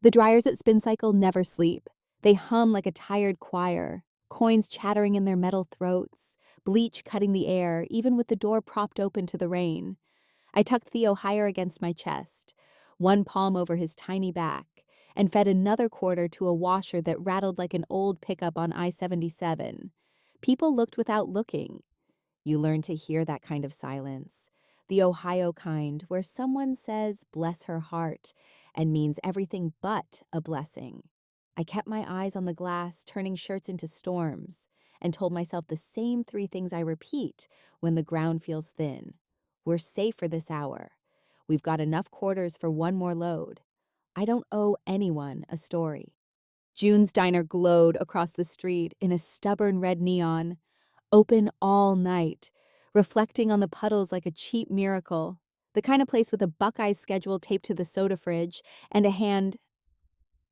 The dryers at Spin Cycle never sleep. They hum like a tired choir, coins chattering in their metal throats, bleach cutting the air, even with the door propped open to the rain. I tucked Theo higher against my chest, one palm over his tiny back, and fed another quarter to a washer that rattled like an old pickup on I-77. People looked without looking. You learn to hear that kind of silence, the Ohio kind, where someone says, "Bless her heart," and means everything but a blessing. I kept my eyes on the glass, turning shirts into storms, and told myself the same three things I repeat when the ground feels thin. We're safe for this hour. We've got enough quarters for one more load. I don't owe anyone a story. June's diner glowed across the street in a stubborn red neon, open all night, reflecting on the puddles like a cheap miracle, the kind of place with a Buckeyes schedule taped to the soda fridge and a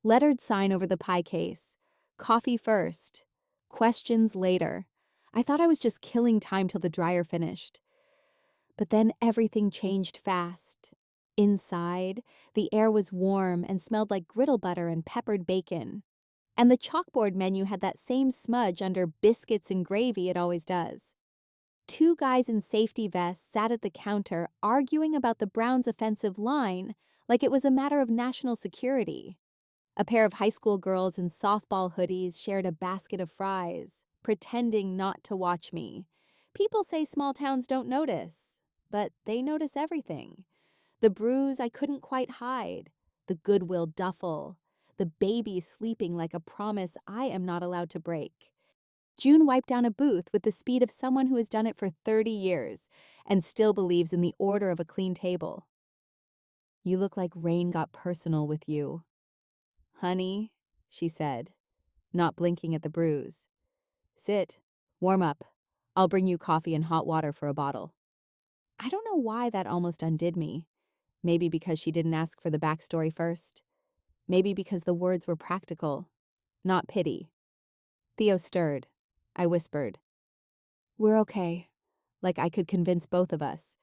lettered sign over the pie case. Coffee first. Questions later. I thought I was just killing time till the dryer finished. But then everything changed fast. Inside, the air was warm and smelled like griddle butter and peppered bacon. And the chalkboard menu had that same smudge under biscuits and gravy it always does. Two guys in safety vests sat at the counter arguing about the Browns' offensive line like it was a matter of national security. A pair of high school girls in softball hoodies shared a basket of fries, pretending not to watch me. People say small towns don't notice, but they notice everything. The bruise I couldn't quite hide, the Goodwill duffel, the baby sleeping like a promise I am not allowed to break. June wiped down a booth with the speed of someone who has done it for 30 years and still believes in the order of a clean table. "You look like rain got personal with you." "Honey," she said, not blinking at the bruise. "Sit, warm up. I'll bring you coffee and hot water for a bottle." I don't know why that almost undid me. Maybe because she didn't ask for the backstory first. Maybe because the words were practical, not pity. Theo stirred. I whispered, "We're okay," like I could convince both of us.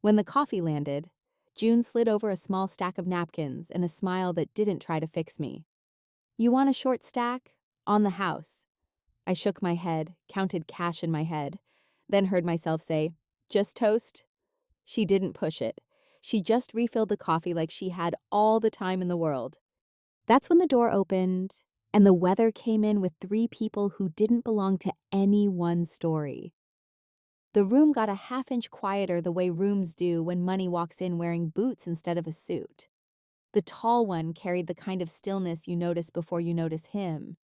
When the coffee landed, June slid over a small stack of napkins and a smile that didn't try to fix me. "You want a short stack? On the house." I shook my head, counted cash in my head, then heard myself say, "Just toast?" She didn't push it. She just refilled the coffee like she had all the time in the world. That's when the door opened, and the weather came in with three people who didn't belong to any one story. The room got a half-inch quieter the way rooms do when Money walks in wearing boots instead of a suit. The tall one carried the kind of stillness you notice before you notice him.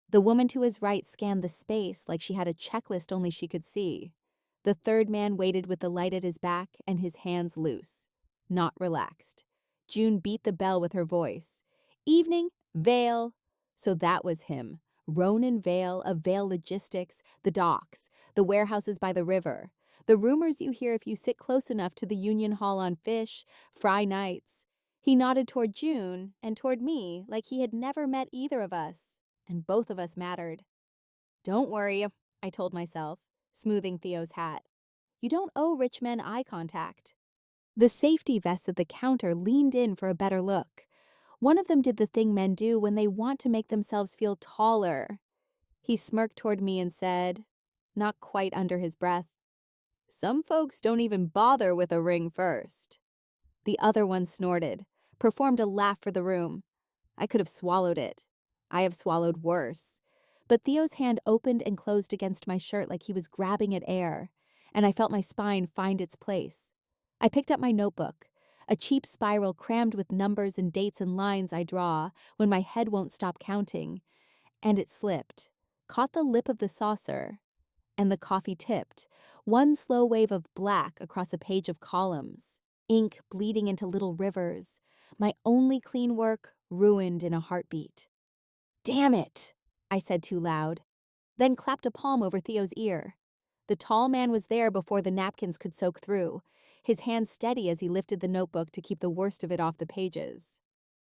The woman to his right scanned the space like she had a checklist only she could see. The third man waited with the light at his back and his hands loose, not relaxed. June beat the bell with her voice. "Evening, Vale." So that was him. Ronan Vale of Vale Logistics, the docks, the warehouses by the river. The rumors you hear if you sit close enough to the Union Hall on Fish, Fry nights. He nodded toward June and toward me like he had never met either of us, and both of us mattered. "Don't worry," I told myself, smoothing Theo's hat. "You don't owe rich men eye contact." The safety vests at the counter leaned in for a better look. One of them did the thing men do when they want to make themselves feel taller. He smirked toward me and said, not quite under his breath, "Some folks don't even bother with a ring first." The other one snorted, performed a laugh for the room. I could have swallowed it. I have swallowed worse. But Theo's hand opened and closed against my shirt like he was grabbing at air, and I felt my spine find its place. I picked up my notebook, a cheap spiral crammed with numbers and dates and lines I draw when my head won't stop counting, and it slipped, caught the lip of the saucer, and the coffee tipped, one slow wave of black across a page of columns, ink bleeding into little rivers, my only clean work ruined in a heartbeat. "Damn it," I said too loud, then clapped a palm over Theo's ear. The tall man was there before the napkins could soak through, his hand steady as he lifted the notebook to keep the worst of it off the pages.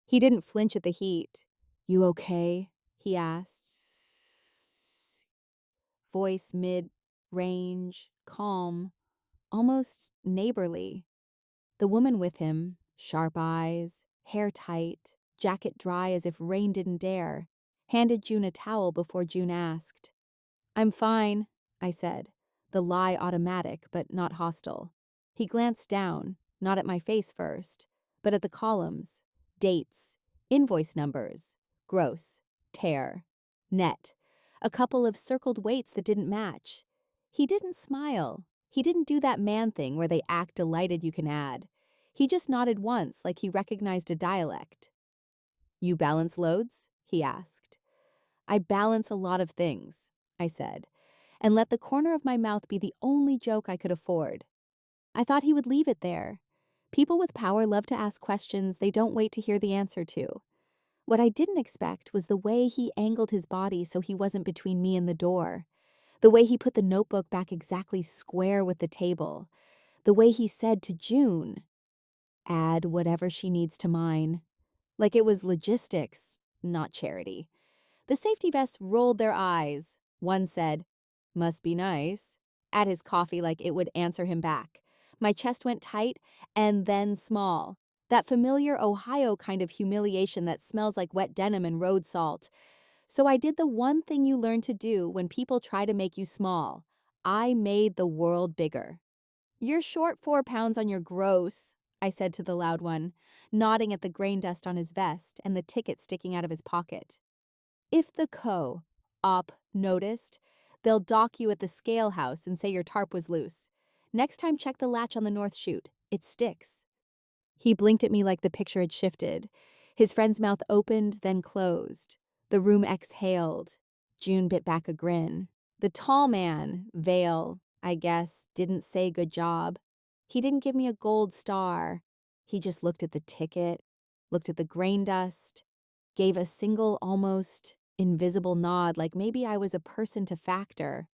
He didn't flinch at the heat. "You okay?" he asked. Voice mid-range, calm, almost neighborly. The woman with him, sharp eyes, hair tight, jacket dry as if rain didn't dare, handed June a towel before June asked. "I'm fine," I said, the lie automatic but not hostile. He glanced down, not at my face first, but at the columns, dates, invoice numbers, gross, tear, net, a couple of circled weights that didn't match. He didn't smile. He didn't do that man thing where they act delighted you can add. He just nodded once like he recognized a dialect. "You balance loads?" he asked. "I balance a lot of things," I said, and let the corner of my mouth be the only joke I could afford. I thought he would leave it there. People with power love to ask questions they don't wait to hear the answer to. What I didn't expect was the way he angled his body so he wasn't between me and the door. The way he put the notebook back exactly square with the table. The way he said to June, "Add whatever she needs to mine." Like it was logistics, not charity. The safety vests rolled their eyes. One said, "Must be nice," at his coffee like it would answer him back. My chest went tight and then small. That familiar Ohio kind of humiliation that smells like wet denim and road salt. So I did the one thing you learn to do when people try to make you small. I made the world bigger. "You're short 4 pounds on your gross," I said to the loud one, nodding at the grain dust on his vest and the ticket sticking out of his pocket. "If the op noticed, they'll dock you at the scale house and say your tarp was loose. Next time check the latch on the north chute. It sticks." He blinked at me like the picture had shifted. His friend's mouth opened, then closed. The room exhaled. June bit back a grin. The tall man, Vale, I guess, didn't say good job. He didn't give me a gold star. He just looked at the ticket, looked at the grain dust, gave a single, almost invisible nod like maybe I was a person to factor,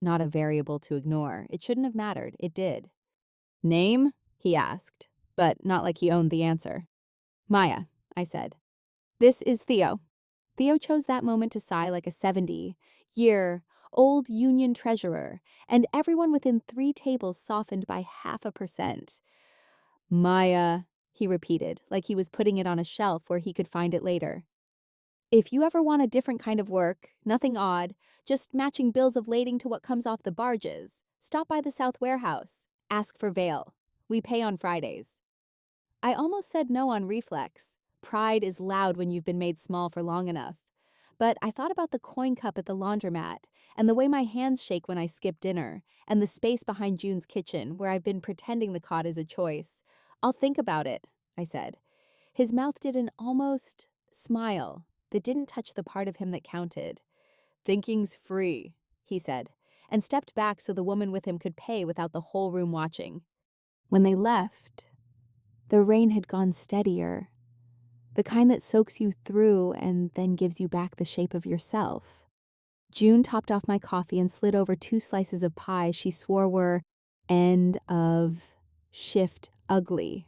not a variable to ignore. It shouldn't have mattered. It did. "Name?" he asked, but not like he owned the answer. "Maya," I said. "This is Theo." Theo chose that moment to sigh like a 70-year-old union treasurer, and everyone within 3 tables softened by 0.5%. "Maya," he repeated, like he was putting it on a shelf where he could find it later. "If you ever want a different kind of work, nothing odd, just matching bills of lading to what comes off the barges, stop by the South Warehouse. Ask for Vale. We pay on Fridays." I almost said no on reflex. Pride is loud when you've been made small for long enough. But I thought about the coin cup at the laundromat, and the way my hands shake when I skip dinner, and the space behind June's kitchen where I've been pretending the cod is a choice. "I'll think about it," I said. His mouth did an almost smile that didn't touch the part of him that counted. "Thinking's free," he said, and stepped back so the woman with him could pay without the whole room watching. When they left, the rain had gone steadier, the kind that soaks you through and then gives you back the shape of yourself. June topped off my coffee and slid over 2 slices of pie she swore were end of shift ugly,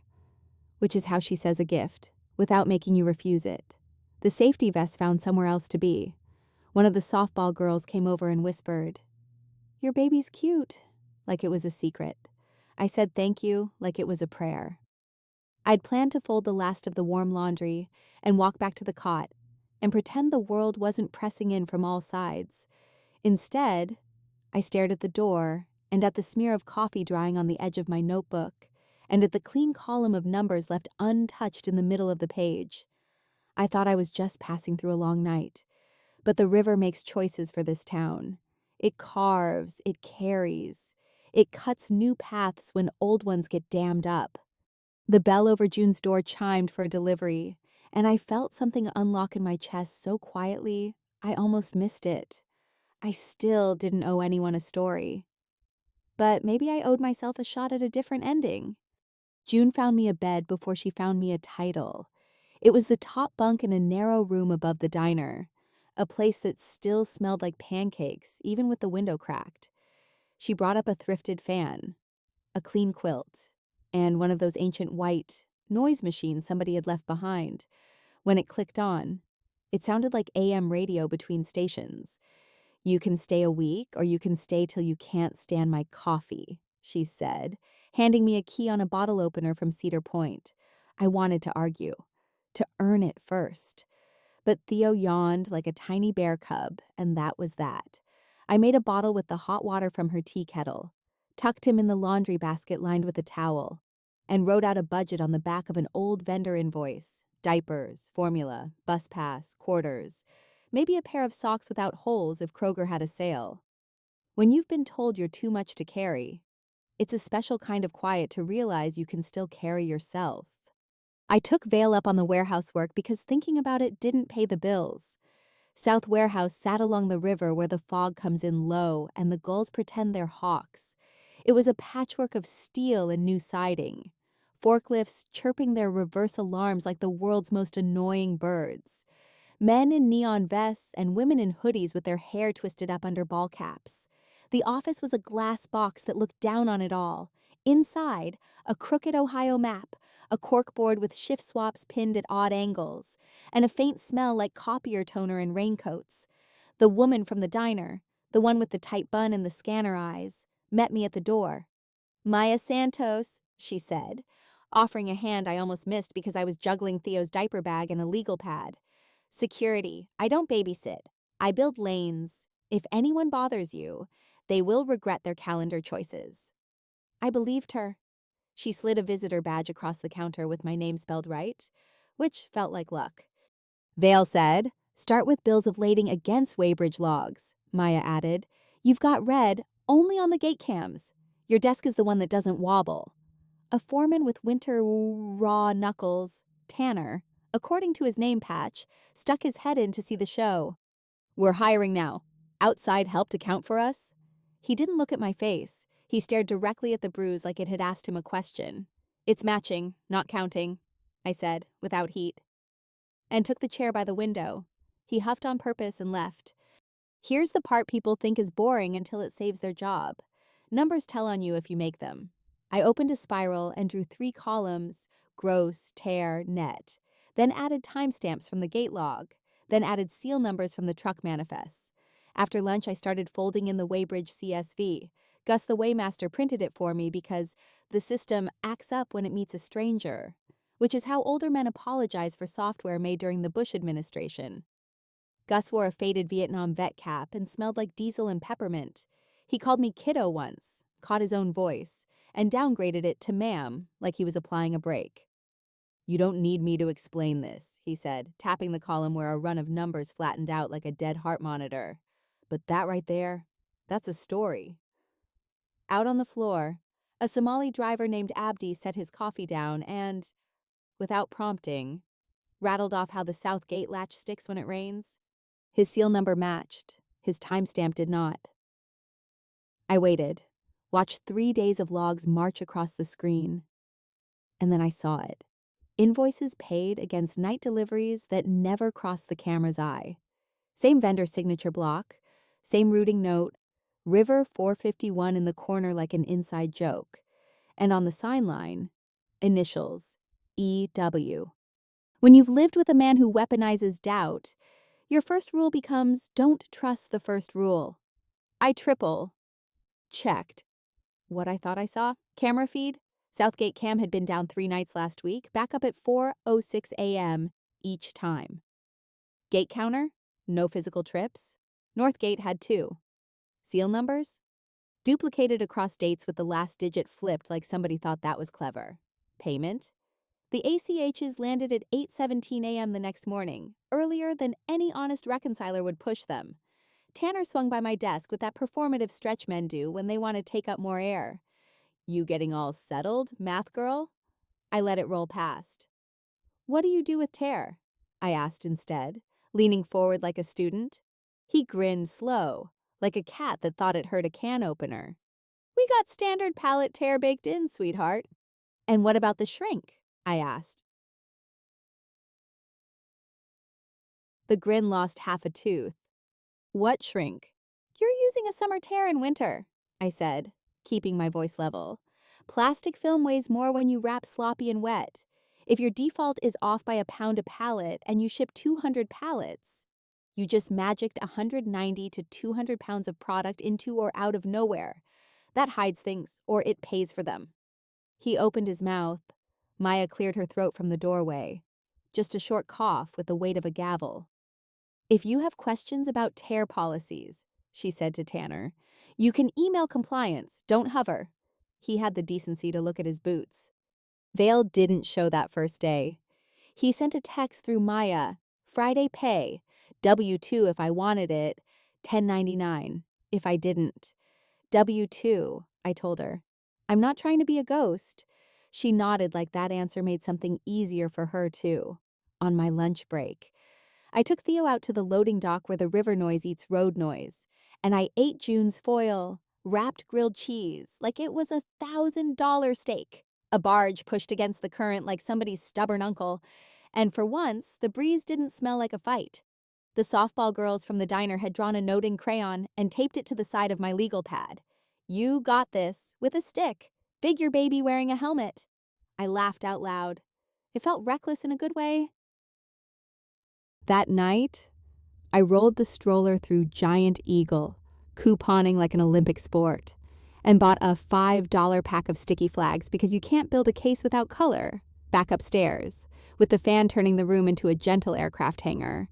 which is how she says a gift, without making you refuse it. The safety vest found somewhere else to be. One of the softball girls came over and whispered, "Your baby's cute," like it was a secret. I said thank you like it was a prayer. I'd planned to fold the last of the warm laundry and walk back to the cot and pretend the world wasn't pressing in from all sides. Instead, I stared at the door and at the smear of coffee drying on the edge of my notebook and at the clean column of numbers left untouched in the middle of the page. I thought I was just passing through a long night, but the river makes choices for this town. It carves, it carries, it cuts new paths when old ones get dammed up. The bell over June's door chimed for a delivery, and I felt something unlock in my chest so quietly, I almost missed it. I still didn't owe anyone a story. But maybe I owed myself a shot at a different ending. June found me a bed before she found me a title. It was the top bunk in a narrow room above the diner, a place that still smelled like pancakes, even with the window cracked. She brought up a thrifted fan, a clean quilt, and one of those ancient white noise machines somebody had left behind. When it clicked on, it sounded like AM radio between stations. "You can stay a week, or you can stay till you can't stand my coffee," she said, handing me a key on a bottle opener from Cedar Point. I wanted to argue. to earn it first. But Theo yawned like a tiny bear cub, and that was that. I made a bottle with the hot water from her tea kettle, tucked him in the laundry basket lined with a towel, and wrote out a budget on the back of an old vendor invoice: diapers, formula, bus pass, quarters, maybe a pair of socks without holes if Kroger had a sale. When you've been told you're too much to carry, it's a special kind of quiet to realize you can still carry yourself. I took Vale up on the warehouse work because thinking about it didn't pay the bills. South Warehouse sat along the river where the fog comes in low and the gulls pretend they're hawks. It was a patchwork of steel and new siding, forklifts chirping their reverse alarms like the world's most annoying birds, men in neon vests and women in hoodies with their hair twisted up under ball caps. The office was a glass box that looked down on it all. Inside, a crooked Ohio map, a corkboard with shift swaps pinned at odd angles, and a faint smell like copier toner and raincoats. The woman from the diner, the one with the tight bun and the scanner eyes, met me at the door. "Maya Santos," she said, offering a hand I almost missed because I was juggling Theo's diaper bag and a legal pad. "Security, I don't babysit. I build lanes. If anyone bothers you, they will regret their calendar choices." I believed her. She slid a visitor badge across the counter with my name spelled right, which felt like luck. Vale said, "Start with bills of lading against Weybridge logs," Maya added. "You've got red only on the gate cams. Your desk is the one that doesn't wobble." A foreman with winter raw knuckles, Tanner, according to his name patch, stuck his head in to see the show. "We're hiring now. Outside help to count for us?" He didn't look at my face. He stared directly at the bruise like it had asked him a question. "It's matching, not counting," I said, without heat, and took the chair by the window. He huffed on purpose and left. Here's the part people think is boring until it saves their job. Numbers tell on you if you make them. I opened a spiral and drew 3 columns: gross, tear, net, then added timestamps from the gate log, then added seal numbers from the truck manifests. After lunch, I started folding in the Weybridge CSV. Gus the Waymaster printed it for me because the system acts up when it meets a stranger, which is how older men apologize for software made during the Bush administration. Gus wore a faded Vietnam vet cap and smelled like diesel and peppermint. He called me kiddo once, caught his own voice, and downgraded it to ma'am like he was applying a brake. "You don't need me to explain this," he said, tapping the column where a run of numbers flattened out like a dead heart monitor. "But that right there, that's a story." Out on the floor, a Somali driver named Abdi set his coffee down and, without prompting, rattled off how the south gate latch sticks when it rains. His seal number matched. His timestamp did not. I waited, watched 3 days of logs march across the screen, and then I saw it. Invoices paid against night deliveries that never crossed the camera's eye. Same vendor signature block, same routing note, River 451 in the corner like an inside joke, and on the sign line, initials, EW. When you've lived with a man who weaponizes doubt, your first rule becomes don't trust the first rule. I checked what I thought I saw. Camera feed. Southgate cam had been down 3 nights last week, back up at 4:06 a.m. each time. Gate counter, no physical trips. Northgate had 2. Seal numbers? Duplicated across dates with the last digit flipped like somebody thought that was clever. Payment? The ACHs landed at 8:17 a.m. the next morning, earlier than any honest reconciler would push them. Tanner swung by my desk with that performative stretch men do when they want to take up more air. "You getting all settled, math girl?" I let it roll past. "What do you do with tear?" I asked instead, leaning forward like a student. He grinned slow, like a cat that thought it heard a can opener. "We got standard pallet tear baked in, sweetheart." "And what about the shrink?" I asked. The grin lost half a tooth. "What shrink?" "You're using a summer tear in winter," I said, keeping my voice level. "Plastic film weighs more when you wrap sloppy and wet. If your default is off by a pound a pallet and you ship 200 pallets, you just magicked 190 to 200 pounds of product into or out of nowhere. That hides things, or it pays for them." He opened his mouth. Maya cleared her throat from the doorway. just a short cough with the weight of a gavel. "If you have questions about tear policies," she said to Tanner, "you can email compliance, don't hover." He had the decency to look at his boots. Vale didn't show that first day. He sent a text through Maya, "Friday pay, W-2 if I wanted it, 1099 if I didn't." "W-2, I told her. "I'm not trying to be a ghost." She nodded like that answer made something easier for her, too. On my lunch break, I took Theo out to the loading dock where the river noise eats road noise, and I ate June's foil, wrapped grilled cheese, like it was $1,000 steak. A barge pushed against the current like somebody's stubborn uncle, and for once, the breeze didn't smell like a fight. The softball girls from the diner had drawn a note in crayon and taped it to the side of my legal pad. "You got this, with a stick. Figure baby wearing a helmet." I laughed out loud. It felt reckless in a good way. That night, I rolled the stroller through Giant Eagle, couponing like an Olympic sport, and bought a $5 pack of sticky flags because you can't build a case without color, back upstairs, with the fan turning the room into a gentle aircraft hangar.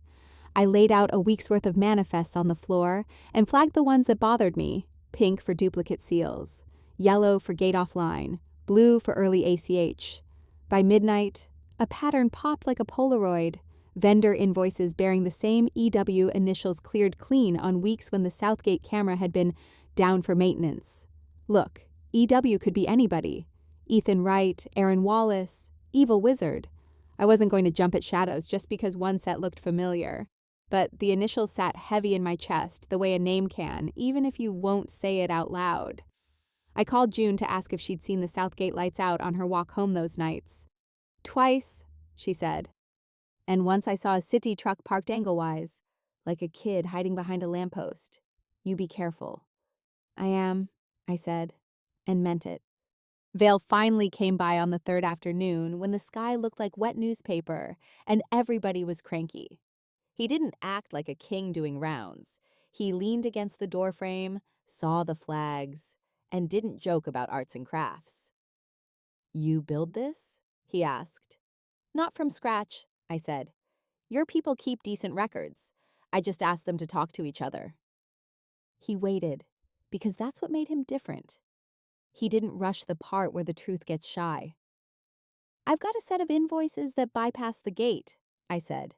I laid out a week's worth of manifests on the floor and flagged the ones that bothered me: pink for duplicate seals, yellow for gate offline, blue for early ACH. By midnight, a pattern popped like a Polaroid. Vendor invoices bearing the same EW initials cleared clean on weeks when the Southgate camera had been down for maintenance. Look, EW could be anybody. Ethan Wright, Aaron Wallace, Evil Wizard. I wasn't going to jump at shadows just because one set looked familiar. But the initials sat heavy in my chest, the way a name can, even if you won't say it out loud. I called June to ask if she'd seen the Southgate lights out on her walk home those nights. "Twice," she said. "And once I saw a city truck parked angle-wise, like a kid hiding behind a lamppost. You be careful." "I am," I said, and meant it. Vale finally came by on the third afternoon when the sky looked like wet newspaper and everybody was cranky. He didn't act like a king doing rounds. He leaned against the doorframe, saw the flags, and didn't joke about arts and crafts. "You build this?" he asked. "Not from scratch," I said. "Your people keep decent records. I just asked them to talk to each other." He waited, because that's what made him different. He didn't rush the part where the truth gets shy. "I've got a set of invoices that bypass the gate," I said.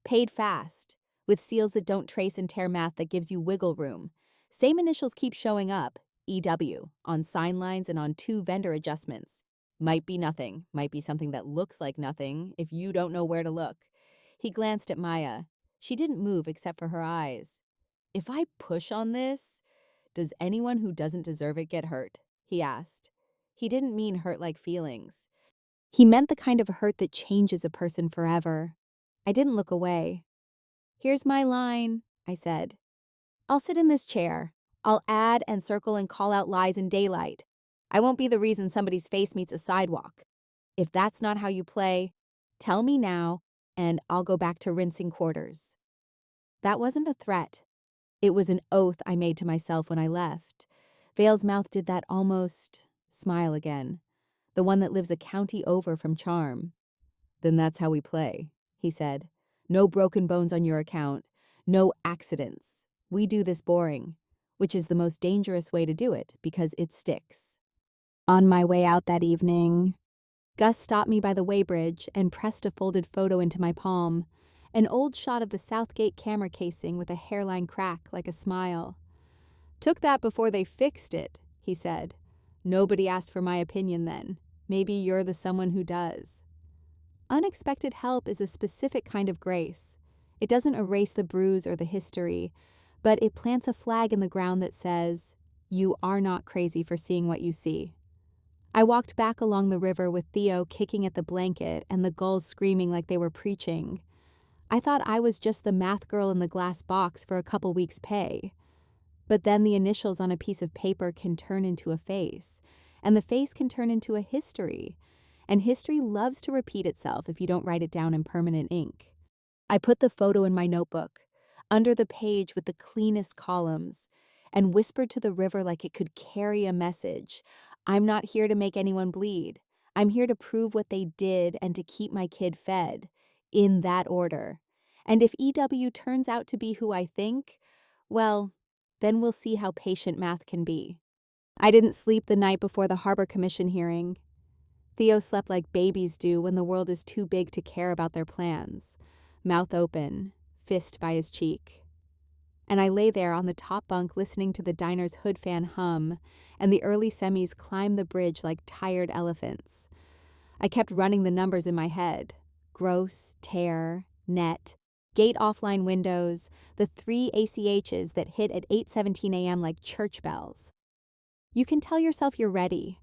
"Paid fast, with seals that don't trace and tear math that gives you wiggle room. Same initials keep showing up, EW, on sign lines and on 2 vendor adjustments. Might be nothing, might be something that looks like nothing if you don't know where to look." He glanced at Maya. She didn't move except for her eyes. "If I push on this, does anyone who doesn't deserve it get hurt?" he asked. He didn't mean hurt like feelings. He meant the kind of hurt that changes a person forever. I didn't look away. "Here's my line," I said. "I'll sit in this chair. I'll add and circle and call out lies in daylight. I won't be the reason somebody's face meets a sidewalk. If that's not how you play, tell me now, and I'll go back to rinsing quarters." That wasn't a threat. It was an oath I made to myself when I left. Vale's mouth did that almost smile again, the one that lives a county over from charm. "Then that's how we play," he said. "No broken bones on your account. No accidents. We do this boring, which is the most dangerous way to do it because it sticks." On my way out that evening, Gus stopped me by the weighbridge and pressed a folded photo into my palm, an old shot of the Southgate camera casing with a hairline crack like a smile. "Took that before they fixed it," he said. "Nobody asked for my opinion then. Maybe you're the someone who does." Unexpected help is a specific kind of grace. It doesn't erase the bruise or the history, but it plants a flag in the ground that says, "You are not crazy for seeing what you see." I walked back along the river with Theo kicking at the blanket and the gulls screaming like they were preaching. I thought I was just the math girl in the glass box for a couple weeks' pay. But then the initials on a piece of paper can turn into a face, and the face can turn into a history. And history loves to repeat itself if you don't write it down in permanent ink. I put the photo in my notebook, under the page with the cleanest columns, and whispered to the river like it could carry a message. "I'm not here to make anyone bleed. I'm here to prove what they did and to keep my kid fed. in that order. And if EW turns out to be who I think, well, then we'll see how patient math can be. I didn't sleep the night before the Harbor Commission hearing. Theo slept like babies do when the world is too big to care about their plans, mouth open, fist by his cheek. And I lay there on the top bunk listening to the diner's hood fan hum and the early semis climb the bridge like tired elephants. I kept running the numbers in my head: gross, tear, net, gate offline windows, the 3 ACHs that hit at 8:17 a.m. like church bells. You can tell yourself you're ready,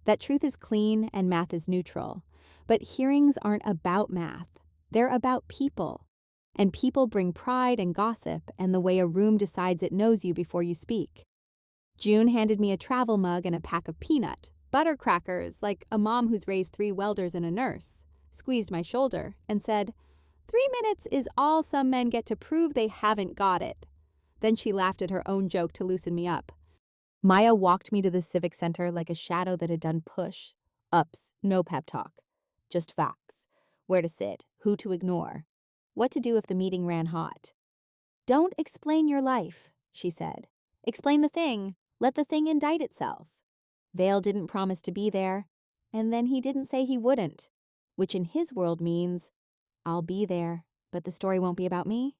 that truth is clean and math is neutral. But hearings aren't about math. They're about people. And people bring pride and gossip and the way a room decides it knows you before you speak. June handed me a travel mug and a pack of peanut butter crackers, like a mom who's raised 3 welders and a nurse, squeezed my shoulder, and said, 3 minutes is all some men get to prove they haven't got it. Then she laughed at her own joke to loosen me up. Maya walked me to the Civic Center like a shadow that had done push-ups, no pep talk. Just facts. Where to sit, who to ignore, what to do if the meeting ran hot. Don't explain your life, she said. Explain the thing. Let the thing indict itself. Vale didn't promise to be there, and then he didn't say he wouldn't, which in his world means, I'll be there, but the story won't be about me.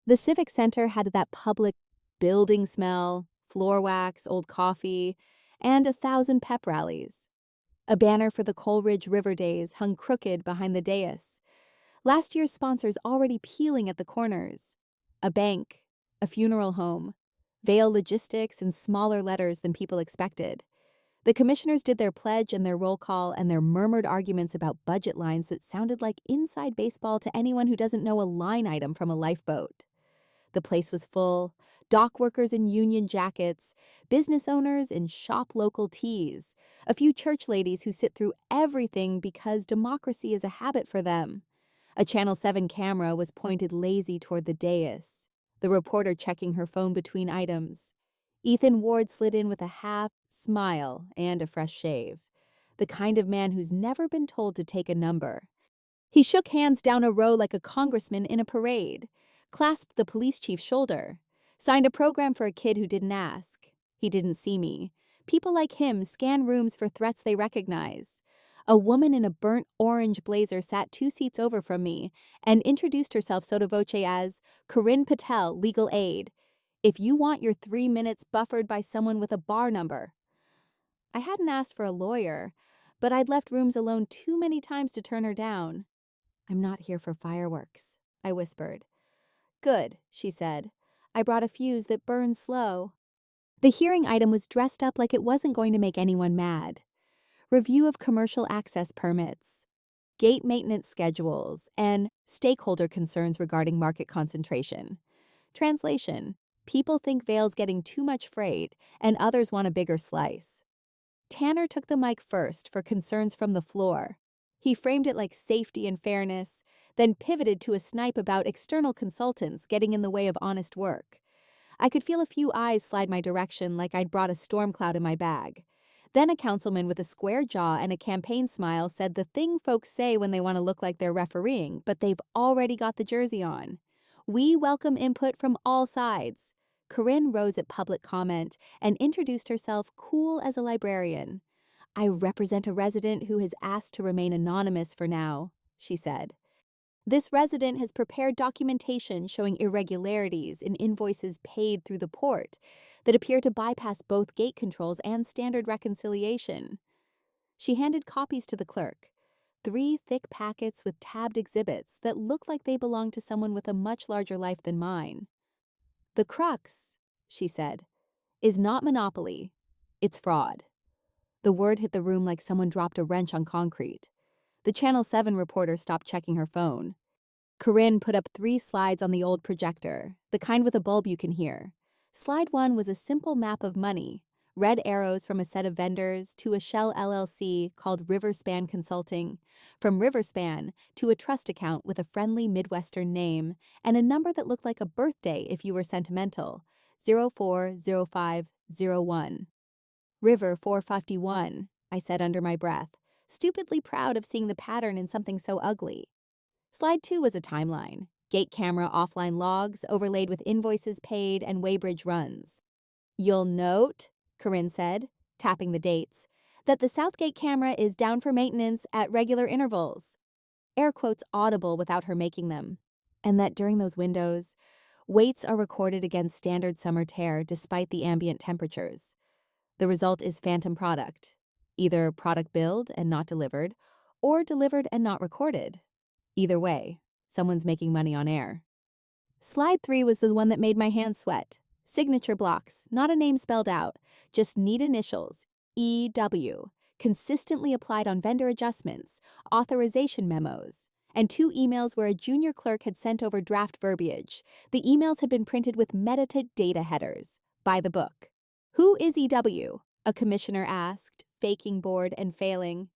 The Civic Center had that public building smell, floor wax, old coffee, and 1,000 pep rallies. A banner for the Coleridge River Days hung crooked behind the dais. Last year's sponsors already peeling at the corners. A bank, a funeral home, Vale Logistics in smaller letters than people expected. The commissioners did their pledge and their roll call and their murmured arguments about budget lines that sounded like inside baseball to anyone who doesn't know a line item from a lifeboat. The place was full, dock workers in union jackets, business owners in shop-local tees, a few church ladies who sit through everything because democracy is a habit for them. A Channel 7 camera was pointed lazy toward the dais, the reporter checking her phone between items. Ethan Ward slid in with a half smile and a fresh shave, the kind of man who's never been told to take a number. He shook hands down a row like a congressman in a parade, clasped the police chief's shoulder, signed a program for a kid who didn't ask. He didn't see me. People like him scan rooms for threats they recognize. A woman in a burnt orange blazer sat 2 seats over from me and introduced herself sotto voce as Corinne Patel, legal aid. If you want your 3 minutes buffered by someone with a bar number. I hadn't asked for a lawyer, but I'd left rooms alone too many times to turn her down. I'm not here for fireworks, I whispered. Good, she said. I brought a fuse that burns slow. The hearing item was dressed up like it wasn't going to make anyone mad. Review of commercial access permits, gate maintenance schedules, and stakeholder concerns regarding market concentration. Translation: people think Vale's getting too much freight, and others want a bigger slice. Tanner took the mic first for concerns from the floor. He framed it like safety and fairness, then pivoted to a snipe about external consultants getting in the way of honest work. I could feel a few eyes slide my direction like I'd brought a storm cloud in my bag. Then a councilman with a square jaw and a campaign smile said the thing folks say when they want to look like they're refereeing, but they've already got the jersey on. We welcome input from all sides. Corinne rose at public comment and introduced herself cool as a librarian. I represent a resident who has asked to remain anonymous for now, she said. This resident has prepared documentation showing irregularities in invoices paid through the port that appear to bypass both gate controls and standard reconciliation. She handed copies to the clerk, 3 thick packets with tabbed exhibits that looked like they belonged to someone with a much larger life than mine. The crux, she said, is not monopoly, it's fraud. The word hit the room like someone dropped a wrench on concrete. The Channel 7 reporter stopped checking her phone. Corinne put up 3 slides on the old projector, the kind with a bulb you can hear. Slide 1 was a simple map of money, red arrows from a set of vendors to a shell LLC called Riverspan Consulting, from Riverspan to a trust account with a friendly Midwestern name and a number that looked like a birthday if you were sentimental, 040501. River 451, I said under my breath, stupidly proud of seeing the pattern in something so ugly. Slide 2 was a timeline. Gate camera offline logs overlaid with invoices paid and weighbridge runs. "You'll note," Corinne said, tapping the dates, "that the Southgate camera is down for maintenance at regular intervals." Air quotes audible without her making them. And that during those windows, weights are recorded against standard summer tear despite the ambient temperatures. The result is phantom product, either product billed and not delivered, or delivered and not recorded. Either way, someone's making money on air. Slide 3 was the one that made my hands sweat. Signature blocks, not a name spelled out, just neat initials, EW, consistently applied on vendor adjustments, authorization memos, and 2 emails where a junior clerk had sent over draft verbiage. The emails had been printed with metadata headers, by the book. "Who is EW?" a commissioner asked, faking bored and failing.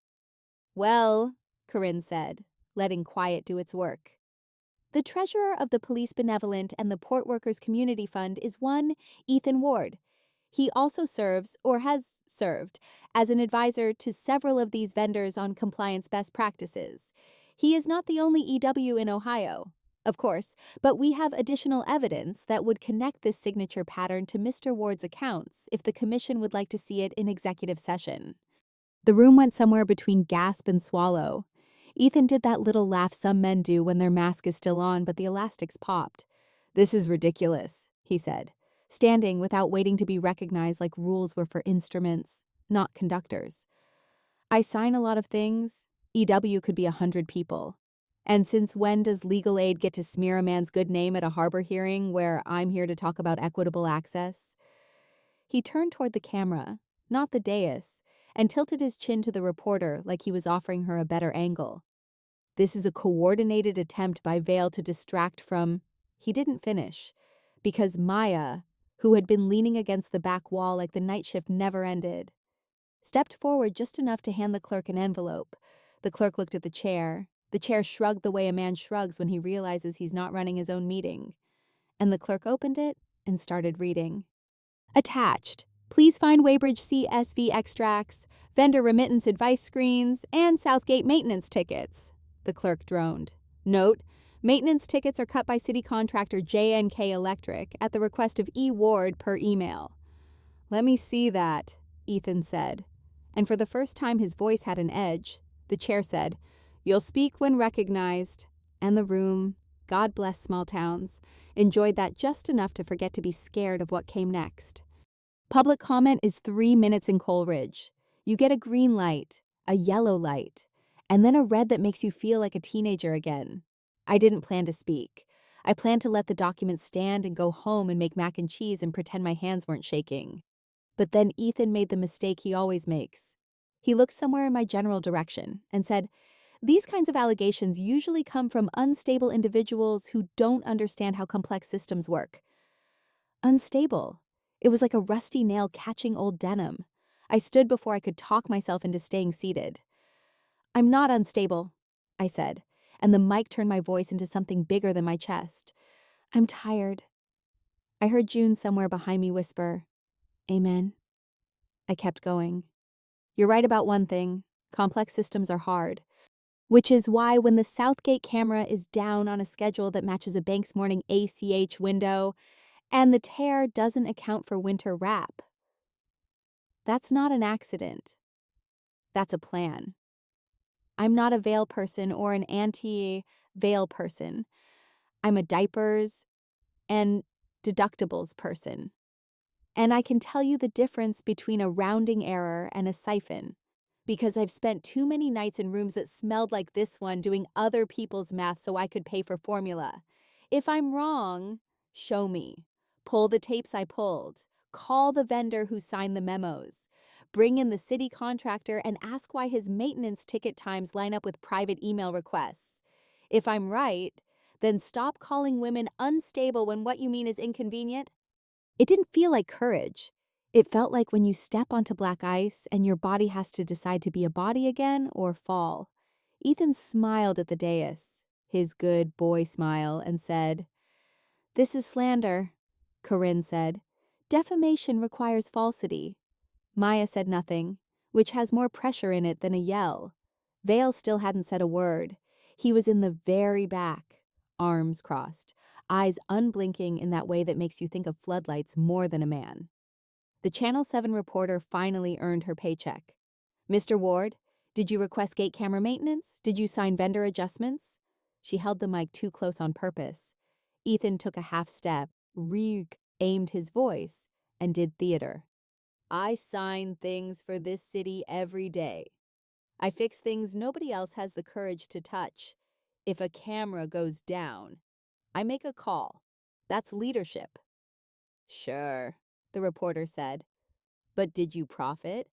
"Well," Corinne said, letting quiet do its work. "The treasurer of the Police Benevolent and the Port Workers Community Fund is one Ethan Ward. He also serves, or has served, as an advisor to several of these vendors on compliance best practices. He is not the only EW in Ohio, of course, but we have additional evidence that would connect this signature pattern to Mr. Ward's accounts if the commission would like to see it in executive session." The room went somewhere between gasp and swallow. Ethan did that little laugh some men do when their mask is still on, but the elastics popped. "This is ridiculous," he said, standing without waiting to be recognized like rules were for instruments, not conductors. "I sign a lot of things. EW could be 100 people. And since when does legal aid get to smear a man's good name at a harbor hearing where I'm here to talk about equitable access?" He turned toward the camera, not the dais, and tilted his chin to the reporter like he was offering her a better angle. "This is a coordinated attempt by Vale to distract from—" He didn't finish, because Maya, who had been leaning against the back wall like the night shift never ended, stepped forward just enough to hand the clerk an envelope. The clerk looked at the chair. The chair shrugged the way a man shrugs when he realizes he's not running his own meeting. And the clerk opened it and started reading. "Attached. Please find Weybridge CSV extracts, vendor remittance advice screens, and Southgate maintenance tickets," the clerk droned. "Note, maintenance tickets are cut by city contractor J&K Electric at the request of E. Ward per email." "Let me see that," Ethan said. And for the first time his voice had an edge. The chair said, "You'll speak when recognized." And the room, God bless small towns, enjoyed that just enough to forget to be scared of what came next. Public comment is 3 minutes in Coleridge. You get a green light, a yellow light, and then a red that makes you feel like a teenager again. I didn't plan to speak. I planned to let the document stand and go home and make mac and cheese and pretend my hands weren't shaking. But then Ethan made the mistake he always makes. He looked somewhere in my general direction and said, "These kinds of allegations usually come from unstable individuals who don't understand how complex systems work." Unstable. It was like a rusty nail catching old denim. I stood before I could talk myself into staying seated. "I'm not unstable," I said, and the mic turned my voice into something bigger than my chest. "I'm tired." I heard June somewhere behind me whisper, "Amen." I kept going. "You're right about one thing. Complex systems are hard. Which is why when the Southgate camera is down on a schedule that matches a Banks Morning ACH window, and the tear doesn't account for winter wrap, that's not an accident. That's a plan. I'm not a Vale person or an anti-Vale person. I'm a diapers and deductibles person. And I can tell you the difference between a rounding error and a siphon, because I've spent too many nights in rooms that smelled like this one doing other people's math so I could pay for formula. If I'm wrong, show me. Pull the tapes I pulled. Call the vendor who signed the memos. Bring in the city contractor and ask why his maintenance ticket times line up with private email requests. If I'm right, then stop calling women unstable when what you mean is inconvenient." It didn't feel like courage. It felt like when you step onto black ice and your body has to decide to be a body again or fall. Ethan smiled at the dais, his good boy smile, and said, "This is slander," Corinne said. "Defamation requires falsity." Maya said nothing, which has more pressure in it than a yell. Vale still hadn't said a word. He was in the very back, arms crossed, eyes unblinking in that way that makes you think of floodlights more than a man. The Channel 7 reporter finally earned her paycheck. "Mr. Ward, did you request gate camera maintenance? Did you sign vendor adjustments?" She held the mic too close on purpose. Ethan took a half step, aimed his voice, and did theater. "I sign things for this city every day. I fix things nobody else has the courage to touch. If a camera goes down, I make a call. That's leadership." "Sure," the reporter said. "But did you profit?"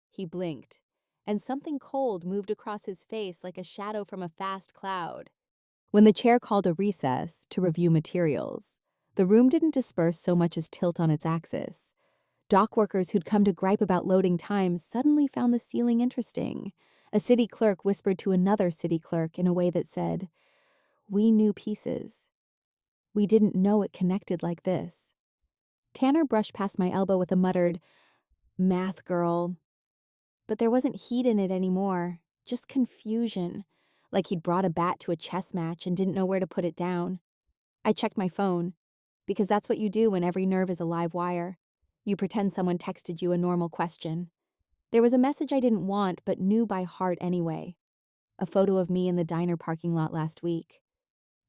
He blinked, and something cold moved across his face like a shadow from a fast cloud. When the chair called a recess to review materials, the room didn't disperse so much as tilt on its axis. Dock workers who'd come to gripe about loading times suddenly found the ceiling interesting. A city clerk whispered to another city clerk in a way that said, "We knew pieces. We didn't know it connected like this." Tanner brushed past my elbow with a muttered, "Math girl." But there wasn't heat in it anymore, just confusion, like he'd brought a bat to a chess match and didn't know where to put it down. I checked my phone, because that's what you do when every nerve is a live wire. You pretend someone texted you a normal question. There was a message I didn't want but knew by heart anyway. A photo of me in the diner parking lot last week.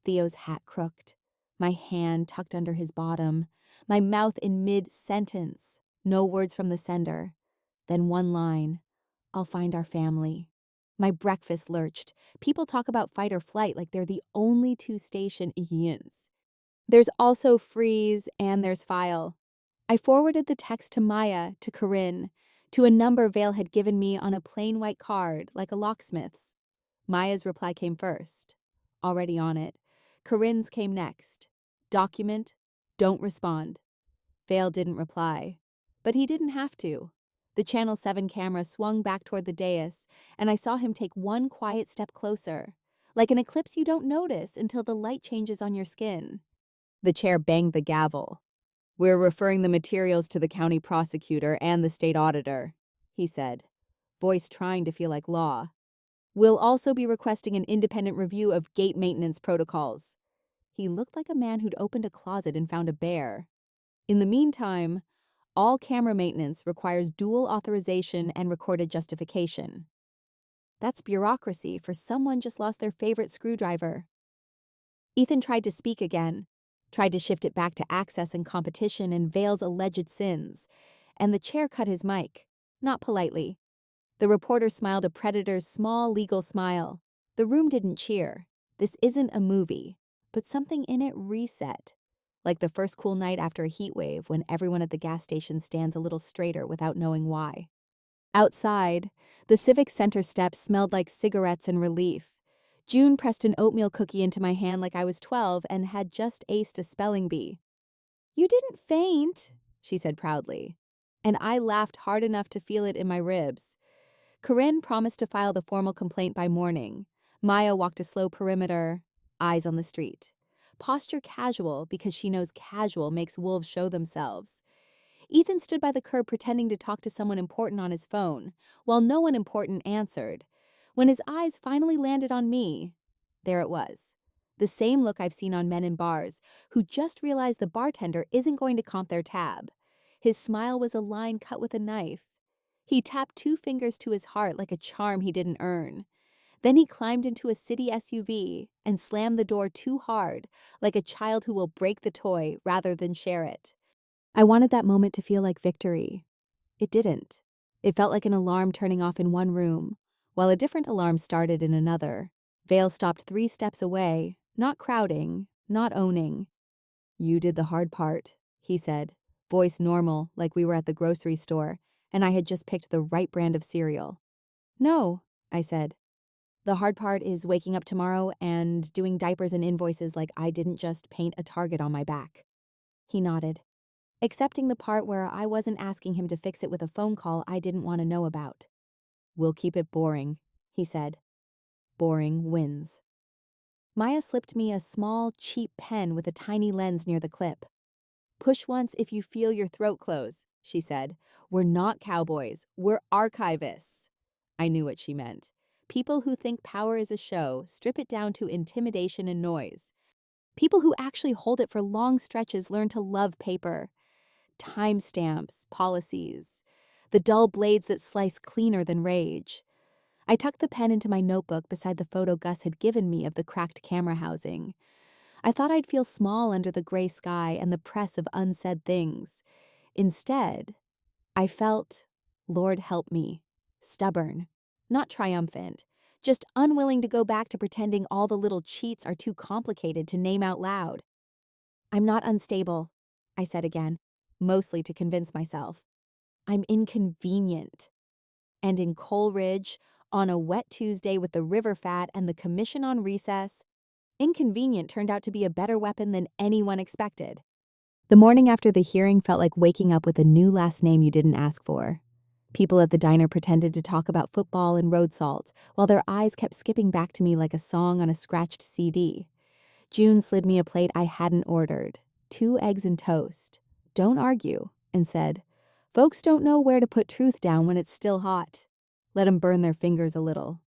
Theo's hat crooked, my hand tucked under his bottom, my mouth in mid-sentence, no words from the sender. Then one line, "I'll find our family." My breakfast lurched. People talk about fight or flight like they're the only two-station Ians. There's also freeze and there's file. I forwarded the text to Maya, to Corinne, to a number Vale had given me on a plain white card, like a locksmith's. Maya's reply came first. Already on it. Corinne's came next. Document, don't respond. Vale didn't reply. But he didn't have to. The Channel 7 camera swung back toward the dais, and I saw him take one quiet step closer, like an eclipse you don't notice until the light changes on your skin. The chair banged the gavel. "We're referring the materials to the county prosecutor and the state auditor," he said, voice trying to feel like law. "We'll also be requesting an independent review of gate maintenance protocols." He looked like a man who'd opened a closet and found a bear. "In the meantime, all camera maintenance requires dual authorization and recorded justification." That's bureaucracy for someone just lost their favorite screwdriver. Ethan tried to speak again, tried to shift it back to access and competition and Vale's alleged sins, and the chair cut his mic, not politely. The reporter smiled a predator's small legal smile. The room didn't cheer. This isn't a movie, but something in it reset. Like the first cool night after a heat wave when everyone at the gas station stands a little straighter without knowing why. Outside, the Civic Center steps smelled like cigarettes and relief. June pressed an oatmeal cookie into my hand like I was 12 and had just aced a spelling bee. "You didn't faint," she said proudly, and I laughed hard enough to feel it in my ribs. Corinne promised to file the formal complaint by morning. Maya walked a slow perimeter, eyes on the street. Posture casual because she knows casual makes wolves show themselves. Ethan stood by the curb pretending to talk to someone important on his phone, while no one important answered. When his eyes finally landed on me, there it was. The same look I've seen on men in bars, who just realized the bartender isn't going to comp their tab. His smile was a line cut with a knife. He tapped 2 fingers to his heart like a charm he didn't earn. Then he climbed into a city SUV and slammed the door too hard, like a child who will break the toy rather than share it. I wanted that moment to feel like victory. It didn't. It felt like an alarm turning off in one room, while a different alarm started in another. Vale stopped 3 steps away, not crowding, not owning. "You did the hard part," he said, voice normal like we were at the grocery store, and I had just picked the right brand of cereal. "No," I said. "The hard part is waking up tomorrow and doing diapers and invoices like I didn't just paint a target on my back." He nodded, accepting the part where I wasn't asking him to fix it with a phone call I didn't want to know about. "We'll keep it boring," he said. "Boring wins." Maya slipped me a small, cheap pen with a tiny lens near the clip. "Push once if you feel your throat close," she said. "We're not cowboys. We're archivists." I knew what she meant. People who think power is a show strip it down to intimidation and noise. People who actually hold it for long stretches learn to love paper. Timestamps, policies, the dull blades that slice cleaner than rage. I tucked the pen into my notebook beside the photo Gus had given me of the cracked camera housing. I thought I'd feel small under the gray sky and the press of unsaid things. Instead, I felt, Lord help me, stubborn, not triumphant, just unwilling to go back to pretending all the little cheats are too complicated to name out loud. I'm not unstable, I said again, mostly to convince myself. I'm inconvenient. And in Coleridge, on a wet Tuesday with the river fat and the commission on recess, inconvenient turned out to be a better weapon than anyone expected. The morning after the hearing felt like waking up with a new last name you didn't ask for. People at the diner pretended to talk about football and road salt, while their eyes kept skipping back to me like a song on a scratched CD. June slid me a plate I hadn't ordered, 2 eggs and toast. Don't argue, and said, folks don't know where to put truth down when it's still hot. Let 'em burn their fingers a little.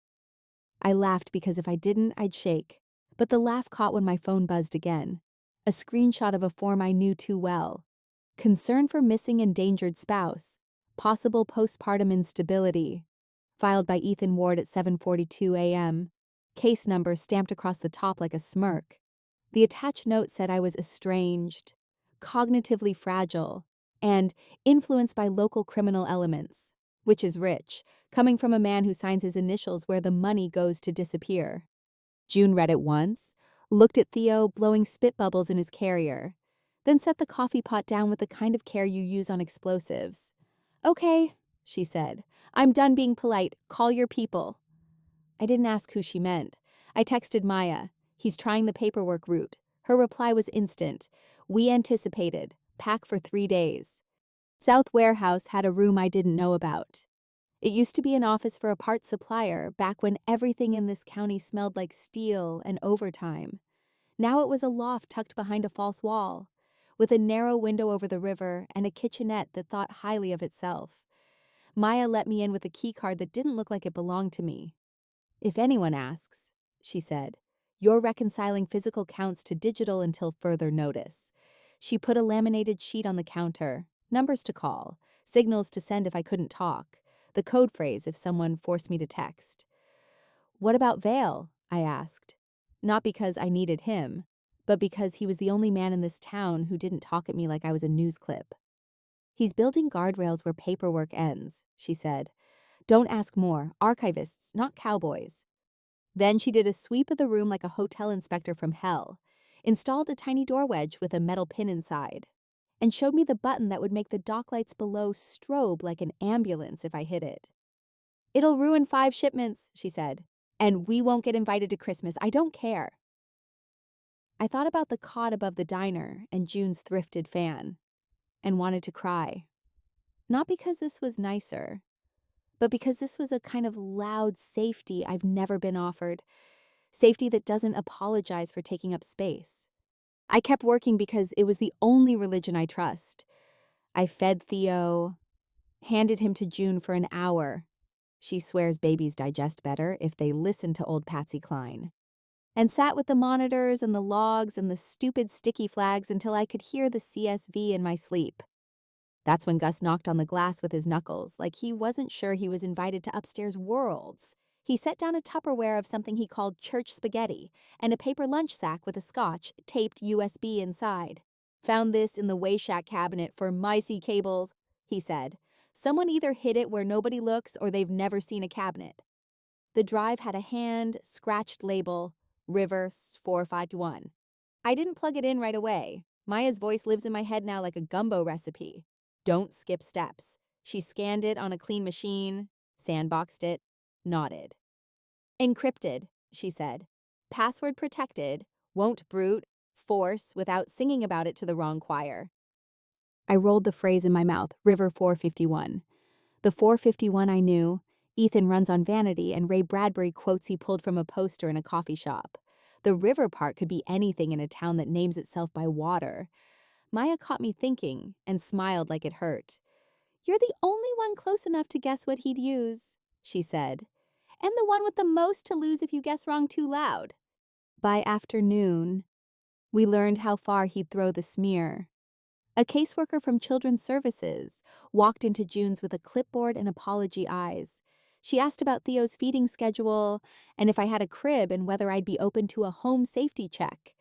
I laughed because if I didn't, I'd shake. But the laugh caught when my phone buzzed again. A screenshot of a form I knew too well. Concern for missing endangered spouse. Possible postpartum instability. Filed by Ethan Ward at 7:42 a.m. Case number stamped across the top like a smirk. The attached note said I was estranged, cognitively fragile, and influenced by local criminal elements, which is rich, coming from a man who signs his initials where the money goes to disappear. June read it once, looked at Theo blowing spit bubbles in his carrier, then set the coffee pot down with the kind of care you use on explosives. Okay, she said. I'm done being polite. Call your people. I didn't ask who she meant. I texted Maya. He's trying the paperwork route. Her reply was instant. We anticipated. Pack for 3 days. South Warehouse had a room I didn't know about. It used to be an office for a parts supplier back when everything in this county smelled like steel and overtime. Now it was a loft tucked behind a false wall, with a narrow window over the river and a kitchenette that thought highly of itself. Maya let me in with a keycard that didn't look like it belonged to me. If anyone asks, she said, you're reconciling physical counts to digital until further notice. She put a laminated sheet on the counter, numbers to call, signals to send if I couldn't talk, the code phrase if someone forced me to text. What about Vale? I asked. Not because I needed him, but because he was the only man in this town who didn't talk at me like I was a news clip. He's building guardrails where paperwork ends, she said. Don't ask more. Archivists, not cowboys. Then she did a sweep of the room like a hotel inspector from hell, installed a tiny door wedge with a metal pin inside, and showed me the button that would make the dock lights below strobe like an ambulance if I hit it. It'll ruin 5 shipments, she said, and we won't get invited to Christmas. I don't care. I thought about the cot above the diner and June's thrifted fan, and wanted to cry. Not because this was nicer, but because this was a kind of loud safety I've never been offered. Safety that doesn't apologize for taking up space. I kept working because it was the only religion I trust. I fed Theo, handed him to June for an hour. She swears babies digest better if they listen to old Patsy Cline. And sat with the monitors and the logs and the stupid sticky flags until I could hear the CSV in my sleep. That's when Gus knocked on the glass with his knuckles, like he wasn't sure he was invited to upstairs worlds. He set down a Tupperware of something he called church spaghetti and a paper lunch sack with a scotch taped USB inside. Found this in the Wayshack cabinet for micey cables, he said. Someone either hid it where nobody looks or they've never seen a cabinet. The drive had a hand-scratched label, River 451. I didn't plug it in right away. Maya's voice lives in my head now like a gumbo recipe. Don't skip steps. She scanned it on a clean machine, sandboxed it, nodded. Encrypted, she said. Password protected, won't brute, force without singing about it to the wrong choir. I rolled the phrase in my mouth, River 451. The 451 I knew, Ethan runs on vanity and Ray Bradbury quotes he pulled from a poster in a coffee shop. The river part could be anything in a town that names itself by water. Maya caught me thinking and smiled like it hurt. You're the only one close enough to guess what he'd use, she said. And the one with the most to lose if you guess wrong too loud. By afternoon, we learned how far he'd throw the smear. A caseworker from Children's Services walked into June's with a clipboard and apology eyes. She asked about Theo's feeding schedule and if I had a crib and whether I'd be open to a home safety check.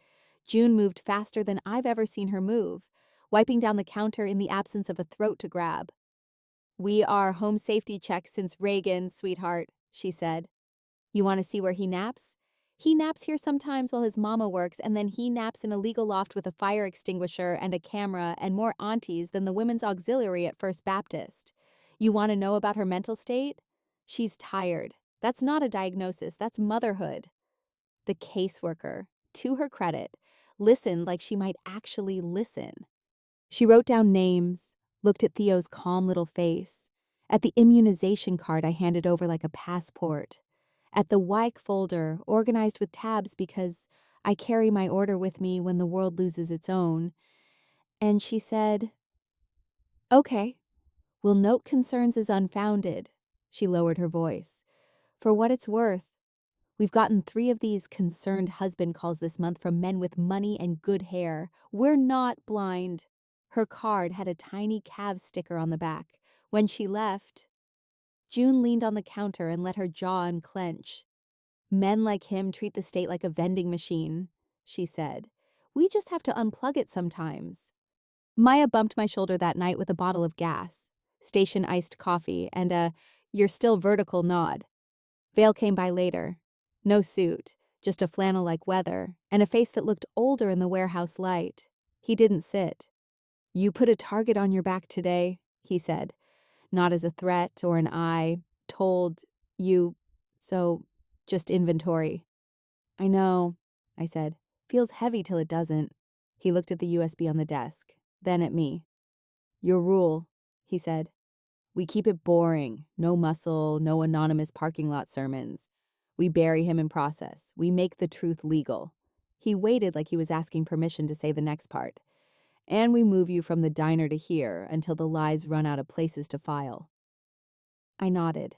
June moved faster than I've ever seen her move, wiping down the counter in the absence of a throat to grab. "We are home safety checks since Reagan, sweetheart," she said. "You want to see where he naps? He naps here sometimes while his mama works, and then he naps in a legal loft with a fire extinguisher and a camera and more aunties than the women's auxiliary at First Baptist. You want to know about her mental state? She's tired. That's not a diagnosis, that's motherhood." The caseworker, to her credit, listened like she might actually listen. She wrote down names, looked at Theo's calm little face, at the immunization card I handed over like a passport, at the WIC folder organized with tabs because I carry my order with me when the world loses its own. And she said, "Okay, we'll note concerns as unfounded." She lowered her voice. "For what it's worth, we've gotten 3 of these concerned husband calls this month from men with money and good hair. We're not blind." Her card had a tiny Cavs sticker on the back. When she left, June leaned on the counter and let her jaw unclench. "Men like him treat the state like a vending machine," she said. "We just have to unplug it sometimes." Maya bumped my shoulder that night with a bottle of gas, station iced coffee, and a "you're still vertical" nod. Vale came by later. No suit, just a flannel-like weather, and a face that looked older in the warehouse light. He didn't sit. "You put a target on your back today," he said, not as a threat or an I told you, so just inventory. "I know," I said. "Feels heavy till it doesn't." He looked at the USB on the desk, then at me. "Your rule," he said. "We keep it boring. No muscle, no anonymous parking lot sermons. We bury him in process. We make the truth legal." He waited like he was asking permission to say the next part. "And we move you from the diner to here until the lies run out of places to file." I nodded.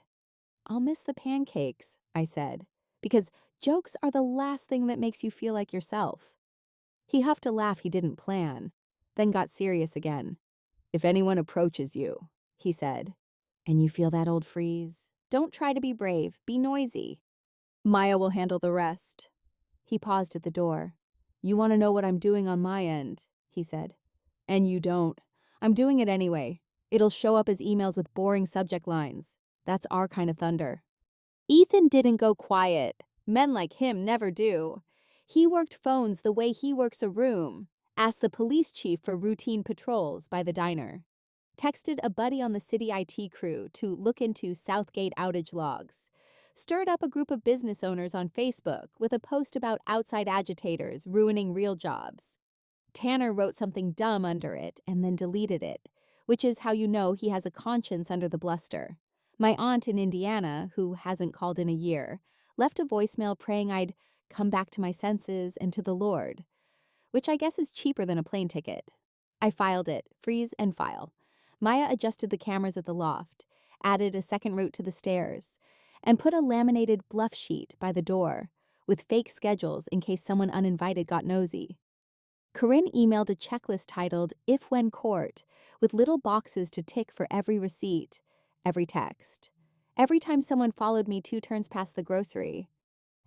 "I'll miss the pancakes," I said, "because jokes are the last thing that makes you feel like yourself." He huffed a laugh he didn't plan, then got serious again. "If anyone approaches you," he said, "and you feel that old freeze, don't try to be brave, be noisy. Maya will handle the rest." He paused at the door. "You want to know what I'm doing on my end," he said. "And you don't. I'm doing it anyway. It'll show up as emails with boring subject lines. That's our kind of thunder." Ethan didn't go quiet. Men like him never do. He worked phones the way he works a room. Asked the police chief for routine patrols by the diner. Texted a buddy on the city IT crew to look into Southgate outage logs. Stirred up a group of business owners on Facebook with a post about outside agitators ruining real jobs. Tanner wrote something dumb under it and then deleted it, which is how you know he has a conscience under the bluster. My aunt in Indiana, who hasn't called in a year, left a voicemail praying I'd come back to my senses and to the Lord, which I guess is cheaper than a plane ticket. I filed it, freeze and file. Maya adjusted the cameras at the loft, added a second route to the stairs, and put a laminated bluff sheet by the door, with fake schedules in case someone uninvited got nosy. Corinne emailed a checklist titled If When Court, with little boxes to tick for every receipt, every text, every time someone followed me 2 turns past the grocery.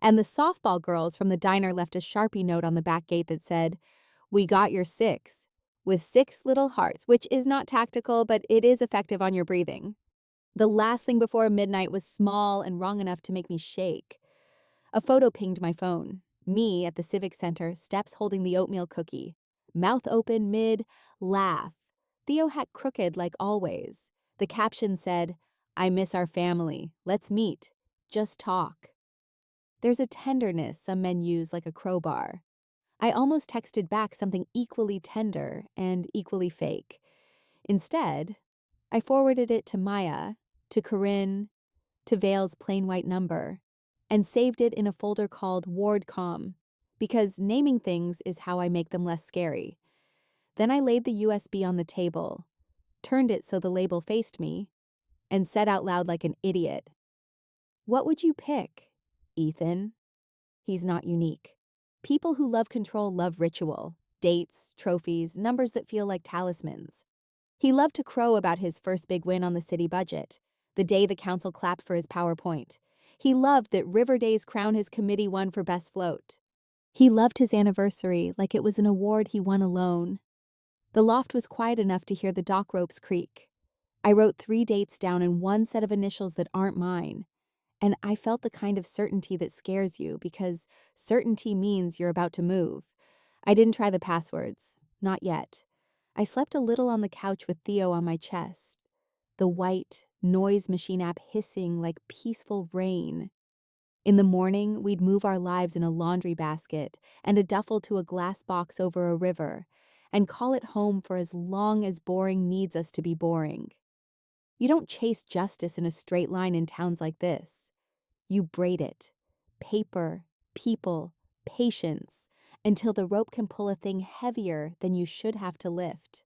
And the softball girls from the diner left a Sharpie note on the back gate that said, "We got your 6, with 6 little hearts," which is not tactical, but it is effective on your breathing. The last thing before midnight was small and wrong enough to make me shake. A photo pinged my phone. Me at the Civic Center, steps holding the oatmeal cookie. Mouth open, mid-laugh. Theo hat crooked like always. The caption said, "I miss our family. Let's meet. Just talk." There's a tenderness some men use like a crowbar. I almost texted back something equally tender and equally fake. Instead, I forwarded it to Maya, to Corinne, to Vale's plain white number, and saved it in a folder called WardCom, because naming things is how I make them less scary. Then I laid the USB on the table, turned it so the label faced me, and said out loud like an idiot, What would you pick? Ethan. He's not unique. People who love control love ritual, dates, trophies, numbers that feel like talismans. He loved to crow about his first big win on the city budget, the day the council clapped for his PowerPoint. He loved that Riverday's crown his committee won for best float. He loved his anniversary like it was an award he won alone. The loft was quiet enough to hear the dock ropes creak. I wrote 3 dates down in one set of initials that aren't mine. And I felt the kind of certainty that scares you because certainty means you're about to move. I didn't try the passwords. Not yet. I slept a little on the couch with Theo on my chest, the white noise machine app hissing like peaceful rain. In the morning, we'd move our lives in a laundry basket and a duffel to a glass box over a river and call it home for as long as boring needs us to be boring. You don't chase justice in a straight line in towns like this. You braid it. Paper, people, patience, until the rope can pull a thing heavier than you should have to lift.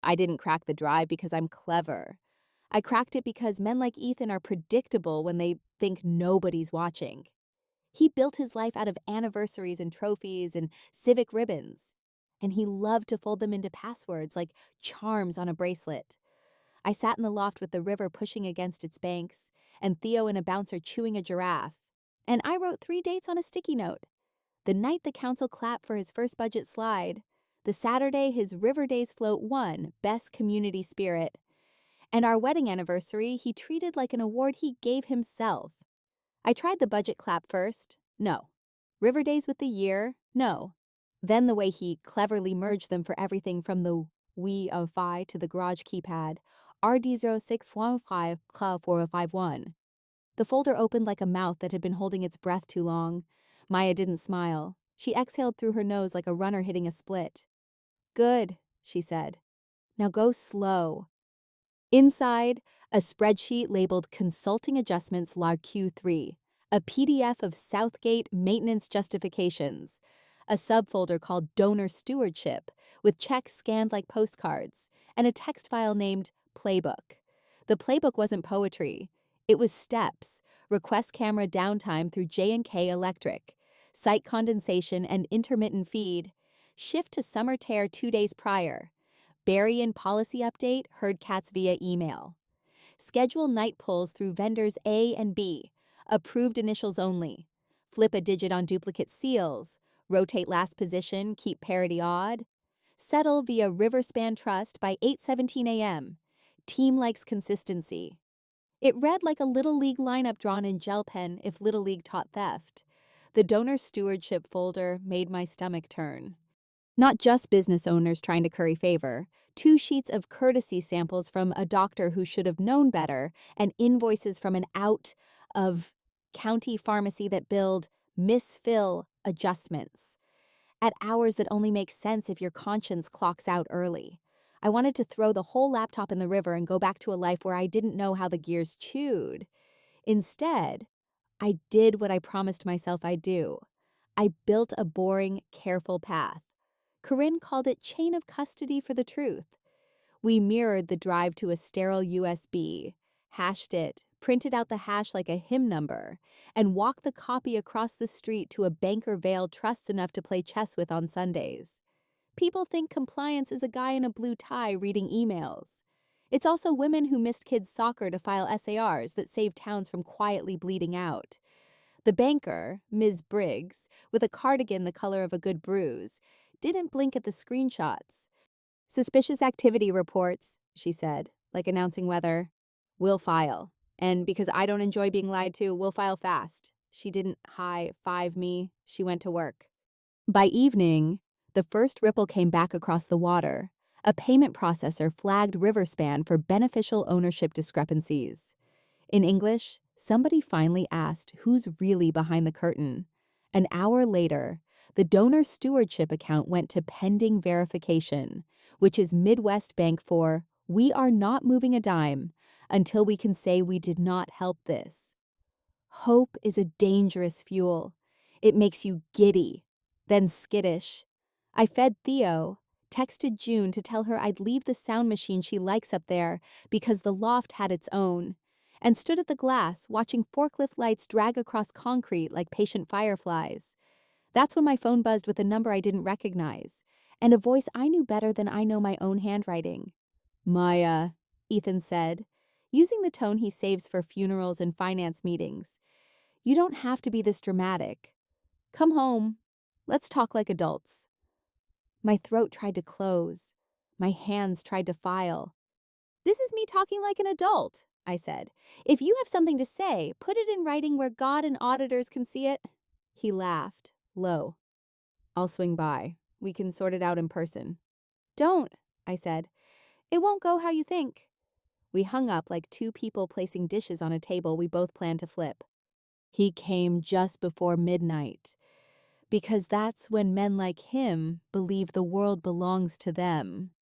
I didn't crack the drive because I'm clever. I cracked it because men like Ethan are predictable when they think nobody's watching. He built his life out of anniversaries and trophies and civic ribbons, and he loved to fold them into passwords like charms on a bracelet. I sat in the loft with the river pushing against its banks, and Theo and a bouncer chewing a giraffe. And I wrote 3 dates on a sticky note. The night the council clapped for his first budget slide, the Saturday his River Days float won Best Community Spirit, and our wedding anniversary he treated like an award he gave himself. I tried the budget clap first. No. River Days with the year? No. Then the way he cleverly merged them for everything from the Wi-Fi to the garage keypad, RD0615-4051. The folder opened like a mouth that had been holding its breath too long. Maya didn't smile. She exhaled through her nose like a runner hitting a split. Good, she said. Now go slow. Inside, a spreadsheet labeled Consulting Adjustments Log Q3, a PDF of Southgate Maintenance Justifications, a subfolder called Donor Stewardship, with checks scanned like postcards, and a text file named Playbook. The playbook wasn't poetry. It was steps, request camera downtime through J&K Electric, site condensation and intermittent feed, shift to summer tear 2 days prior, bury in policy update, herd cats via email. Schedule night pulls through vendors A and B, approved initials only. Flip a digit on duplicate seals, rotate last position, keep parity odd. Settle via Riverspan Trust by 8:17 a.m. Team likes consistency. It read like a Little League lineup drawn in gel pen if Little League taught theft. The donor stewardship folder made my stomach turn. Not just business owners trying to curry favor, 2 sheets of courtesy samples from a doctor who should have known better, and invoices from an out-of-county pharmacy that billed misfill adjustments at hours that only make sense if your conscience clocks out early. I wanted to throw the whole laptop in the river and go back to a life where I didn't know how the gears chewed. Instead, I did what I promised myself I'd do. I built a boring, careful path. Corinne called it chain of custody for the truth. We mirrored the drive to a sterile USB, hashed it, printed out the hash like a hymn number, and walked the copy across the street to a banker Vale trusts enough to play chess with on Sundays. People think compliance is a guy in a blue tie reading emails. It's also women who missed kids' soccer to file SARs that saved towns from quietly bleeding out. The banker, Ms. Briggs, with a cardigan the color of a good bruise, didn't blink at the screenshots. Suspicious activity reports, she said, like announcing weather. We'll file. And because I don't enjoy being lied to, we'll file fast. She didn't high-five me. She went to work. By evening, the first ripple came back across the water. A payment processor flagged Riverspan for beneficial ownership discrepancies. In English, somebody finally asked who's really behind the curtain. An hour later, the donor stewardship account went to pending verification, which is Midwest Bank for "We are not moving a dime until we can say we did not help this." Hope is a dangerous fuel. It makes you giddy, then skittish. I fed Theo, texted June to tell her I'd leave the sound machine she likes up there because the loft had its own, and stood at the glass watching forklift lights drag across concrete like patient fireflies. That's when my phone buzzed with a number I didn't recognize, and a voice I knew better than I know my own handwriting. "Maya," Ethan said, using the tone he saves for funerals and finance meetings. "You don't have to be this dramatic. Come home. Let's talk like adults." My throat tried to close. My hands tried to file. "This is me talking like an adult," I said. "If you have something to say, put it in writing where God and auditors can see it." He laughed, low. "I'll swing by. We can sort it out in person." "Don't," I said. "It won't go how you think." We hung up like two people placing dishes on a table we both planned to flip. He came just before midnight, because that's when men like him believe the world belongs to them.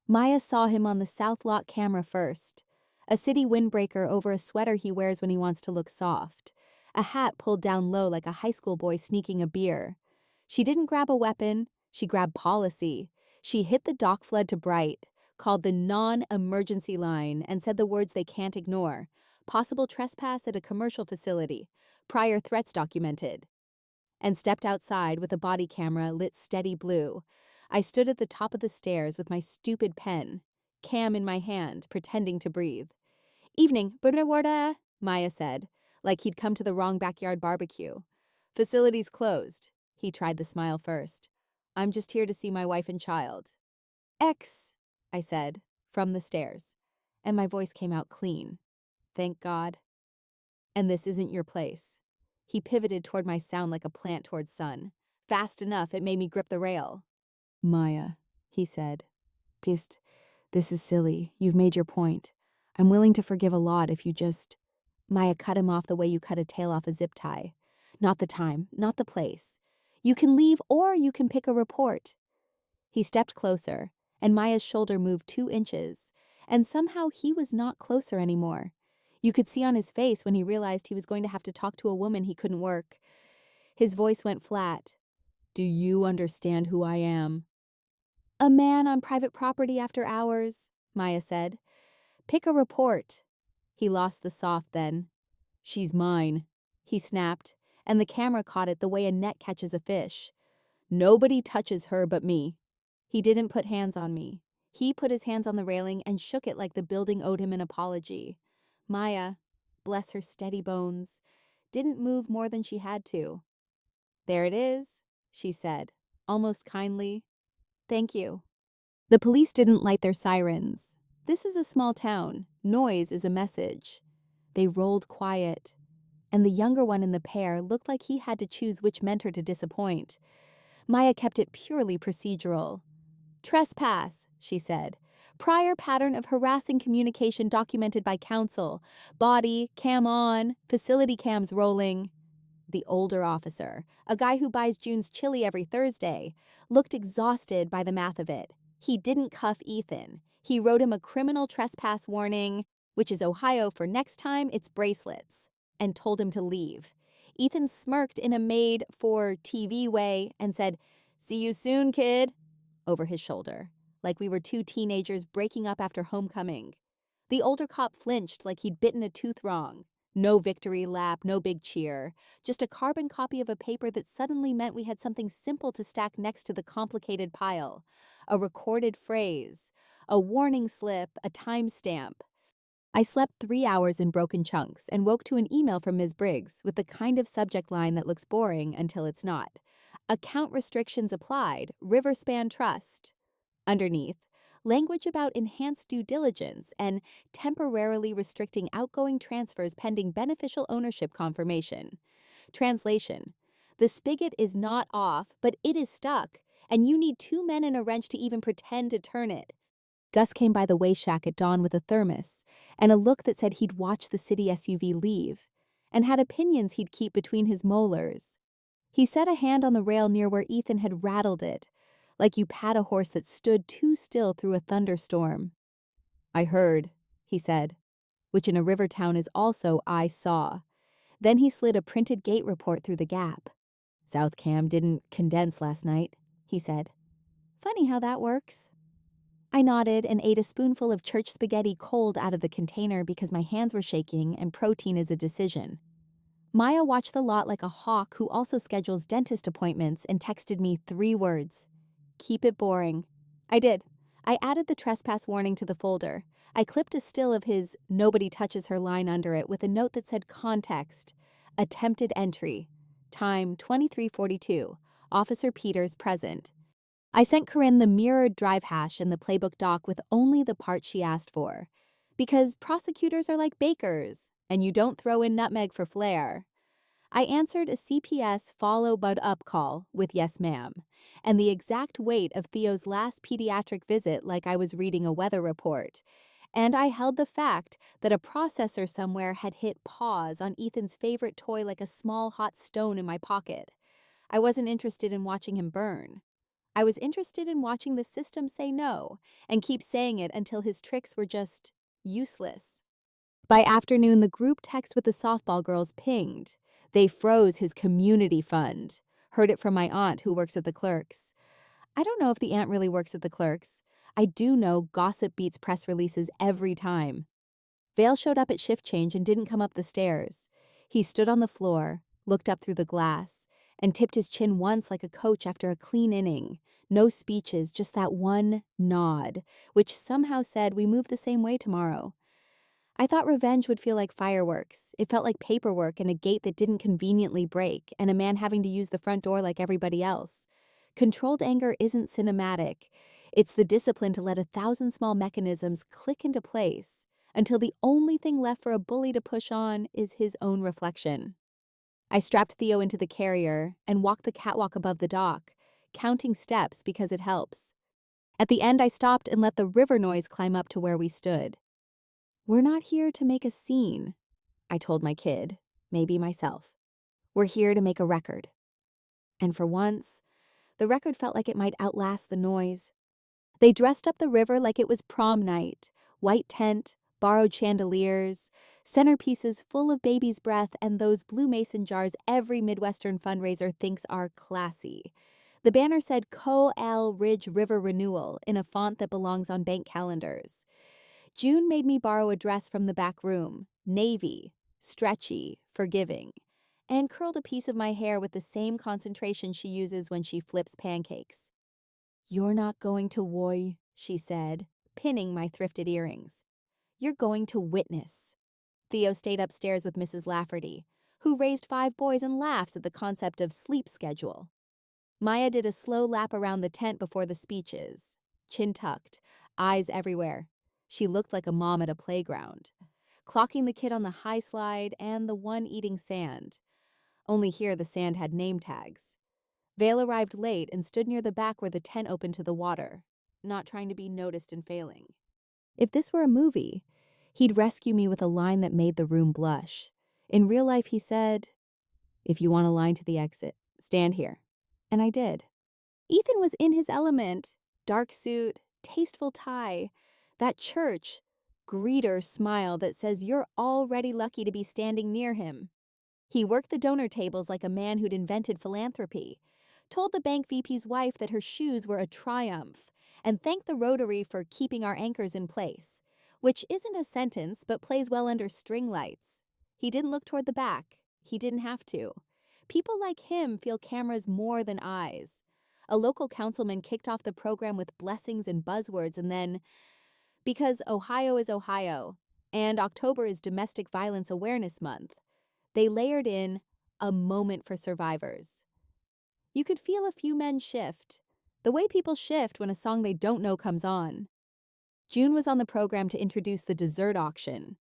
Maya saw him on the South Lot camera first, a city windbreaker over a sweater he wears when he wants to look soft, a hat pulled down low like a high school boy sneaking a beer. She didn't grab a weapon, she grabbed policy. She hit the dock flood to Bright, called the non-emergency line, and said the words they can't ignore: possible trespass at a commercial facility, prior threats documented, and stepped outside with a body camera lit steady blue. I stood at the top of the stairs with my stupid pen, cam in my hand, pretending to breathe. "Evening, Bunawarda," Maya said, like he'd come to the wrong backyard barbecue. "Facility's closed." He tried the smile first. "I'm just here to see my wife and child." "X," I said, from the stairs, and my voice came out clean. "Thank God." "And this isn't your place." He pivoted toward my sound like a plant toward sun. Fast enough, it made me grip the rail. "Maya," he said. "Pist, this is silly. You've made your point. I'm willing to forgive a lot if you just—" Maya cut him off the way you cut a tail off a zip tie. "Not the time, not the place. You can leave or you can pick a report." He stepped closer, and Maya's shoulder moved 2 inches, and somehow he was not closer anymore. You could see on his face when he realized he was going to have to talk to a woman he couldn't work. His voice went flat. "Do you understand who I am?" "A man on private property after hours," Maya said. "Pick a report." He lost the soft then. "She's mine," he snapped, and the camera caught it the way a net catches a fish. "Nobody touches her but me." He didn't put hands on me. He put his hands on the railing and shook it like the building owed him an apology. Maya, bless her steady bones, didn't move more than she had to. "There it is," she said, almost kindly. "Thank you." The police didn't light their sirens. This is a small town. Noise is a message. They rolled quiet, and the younger one in the pair looked like he had to choose which mentor to disappoint. Maya kept it purely procedural. "Trespass," she said. "Prior pattern of harassing communication documented by counsel. Body, cam on, facility cams rolling." The older officer, a guy who buys June's chili every Thursday, looked exhausted by the math of it. He didn't cuff Ethan. He wrote him a criminal trespass warning, which is Ohio for next time it's bracelets, and told him to leave. Ethan smirked in a made-for-TV way and said, "See you soon, kid," over his shoulder, like we were 2 teenagers breaking up after homecoming. The older cop flinched like he'd bitten a tooth wrong. No victory lap, no big cheer, just a carbon copy of a paper that suddenly meant we had something simple to stack next to the complicated pile. A recorded phrase, a warning slip, a timestamp. I slept 3 hours in broken chunks and woke to an email from Ms. Briggs with the kind of subject line that looks boring until it's not. "Account restrictions applied, Riverspan Trust." Underneath, language about enhanced due diligence and temporarily restricting outgoing transfers pending beneficial ownership confirmation. Translation: the spigot is not off, but it is stuck, and you need 2 men and a wrench to even pretend to turn it. Gus came by the way shack at dawn with a thermos and a look that said he'd watch the city SUV leave, and had opinions he'd keep between his molars. He set a hand on the rail near where Ethan had rattled it, like you pat a horse that stood too still through a thunderstorm. "I heard," he said, which in a river town is also "I saw." Then he slid a printed gate report through the gap. "South Cam didn't condense last night," he said. "Funny how that works." I nodded and ate a spoonful of church spaghetti cold out of the container because my hands were shaking and protein is a decision. Maya watched the lot like a hawk who also schedules dentist appointments and texted me 3 words. Keep it boring. I did. I added the trespass warning to the folder. I clipped a still of his "nobody touches her" line under it with a note that said context. Attempted entry. Time 23:42. Officer Peters present. I sent Corinne the mirrored drive hash in the playbook doc with only the part she asked for. Because prosecutors are like bakers, and you don't throw in nutmeg for flair. I answered a CPS follow bud up call with yes ma'am, and the exact weight of Theo's last pediatric visit like I was reading a weather report. And I held the fact that a processor somewhere had hit pause on Ethan's favorite toy like a small hot stone in my pocket. I wasn't interested in watching him burn. I was interested in watching the system say no and keep saying it until his tricks were just useless. By afternoon, the group text with the softball girls pinged. They froze his community fund. Heard it from my aunt who works at the clerks. I don't know if the aunt really works at the clerks. I do know gossip beats press releases every time. Vale showed up at shift change and didn't come up the stairs. He stood on the floor, looked up through the glass, and tipped his chin once like a coach after a clean inning. No speeches, just that one nod, which somehow said we move the same way tomorrow. I thought revenge would feel like fireworks. It felt like paperwork and a gate that didn't conveniently break, and a man having to use the front door like everybody else. Controlled anger isn't cinematic. It's the discipline to let 1,000 small mechanisms click into place until the only thing left for a bully to push on is his own reflection. I strapped Theo into the carrier and walked the catwalk above the dock, counting steps because it helps. At the end, I stopped and let the river noise climb up to where we stood. We're not here to make a scene, I told my kid, maybe myself. We're here to make a record. And for once, the record felt like it might outlast the noise. They dressed up the river like it was prom night, white tent, borrowed chandeliers, centerpieces full of baby's breath, and those blue mason jars every Midwestern fundraiser thinks are classy. The banner said Co-Al Ridge River Renewal in a font that belongs on bank calendars. June made me borrow a dress from the back room, navy, stretchy, forgiving, and curled a piece of my hair with the same concentration she uses when she flips pancakes. You're not going to woy, she said, pinning my thrifted earrings. You're going to witness. Theo stayed upstairs with Mrs. Lafferty, who raised 5 boys and laughs at the concept of sleep schedule. Maya did a slow lap around the tent before the speeches, chin tucked, eyes everywhere. She looked like a mom at a playground, clocking the kid on the high slide and the one eating sand. Only here the sand had name tags. Vale arrived late and stood near the back where the tent opened to the water, not trying to be noticed and failing. If this were a movie, he'd rescue me with a line that made the room blush. In real life, he said, "If you want a line to the exit, stand here." And I did. Ethan was in his element. Dark suit, tasteful tie, that church greeter smile that says you're already lucky to be standing near him. He worked the donor tables like a man who'd invented philanthropy, told the bank VP's wife that her shoes were a triumph, and thanked the Rotary for keeping our anchors in place, which isn't a sentence but plays well under string lights. He didn't look toward the back. He didn't have to. People like him feel cameras more than eyes. A local councilman kicked off the program with blessings and buzzwords, and then, because Ohio is Ohio, and October is Domestic Violence Awareness Month, they layered in a moment for survivors. You could feel a few men shift, the way people shift when a song they don't know comes on. June was on the program to introduce the dessert auction.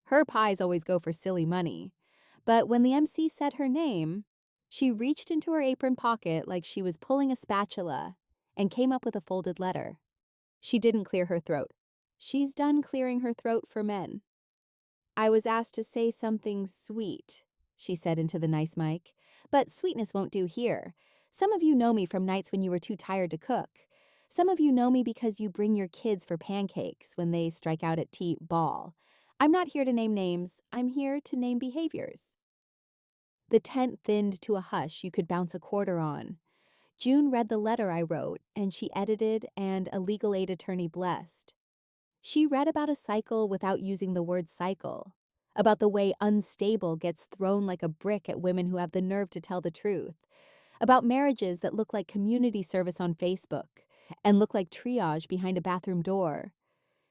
Her pies always go for silly money, but when the MC said her name, she reached into her apron pocket like she was pulling a spatula and came up with a folded letter. She didn't clear her throat. She's done clearing her throat for men. I was asked to say something sweet, she said into the nice mic, but sweetness won't do here. Some of you know me from nights when you were too tired to cook. Some of you know me because you bring your kids for pancakes when they strike out at T-ball. I'm not here to name names. I'm here to name behaviors. The tent thinned to a hush you could bounce a quarter on. June read the letter I wrote, and she edited and a legal aid attorney blessed. She read about a cycle without using the word cycle, about the way unstable gets thrown like a brick at women who have the nerve to tell the truth, about marriages that look like community service on Facebook and look like triage behind a bathroom door.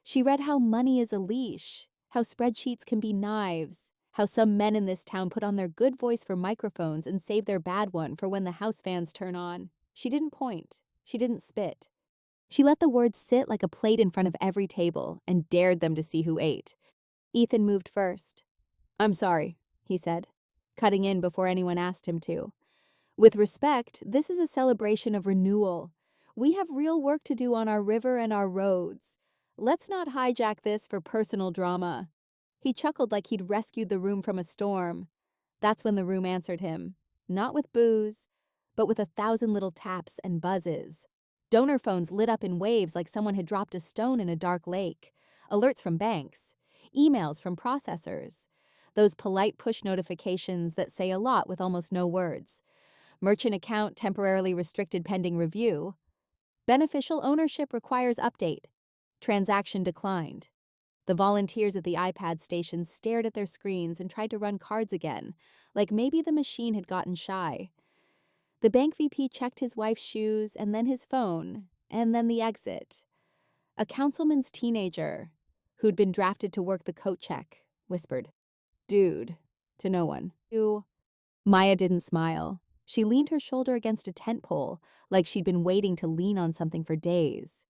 She read how money is a leash, how spreadsheets can be knives, how some men in this town put on their good voice for microphones and save their bad one for when the house fans turn on. She didn't point. She didn't spit. She let the words sit like a plate in front of every table and dared them to see who ate. Ethan moved first. "I'm sorry," he said, cutting in before anyone asked him to. "With respect, this is a celebration of renewal. We have real work to do on our river and our roads. Let's not hijack this for personal drama." He chuckled like he'd rescued the room from a storm. That's when the room answered him, not with boos, but with 1,000 little taps and buzzes. Donor phones lit up in waves like someone had dropped a stone in a dark lake. Alerts from banks. Emails from processors. Those polite push notifications that say a lot with almost no words. Merchant account temporarily restricted pending review. Beneficial ownership requires update. Transaction declined. The volunteers at the iPad stations stared at their screens and tried to run cards again, like maybe the machine had gotten shy. The bank VP checked his wife's shoes and then his phone, and then the exit. A councilman's teenager, who'd been drafted to work the coat check, whispered, "Dude," to no one. Maya didn't smile. She leaned her shoulder against a tent pole, like she'd been waiting to lean on something for days.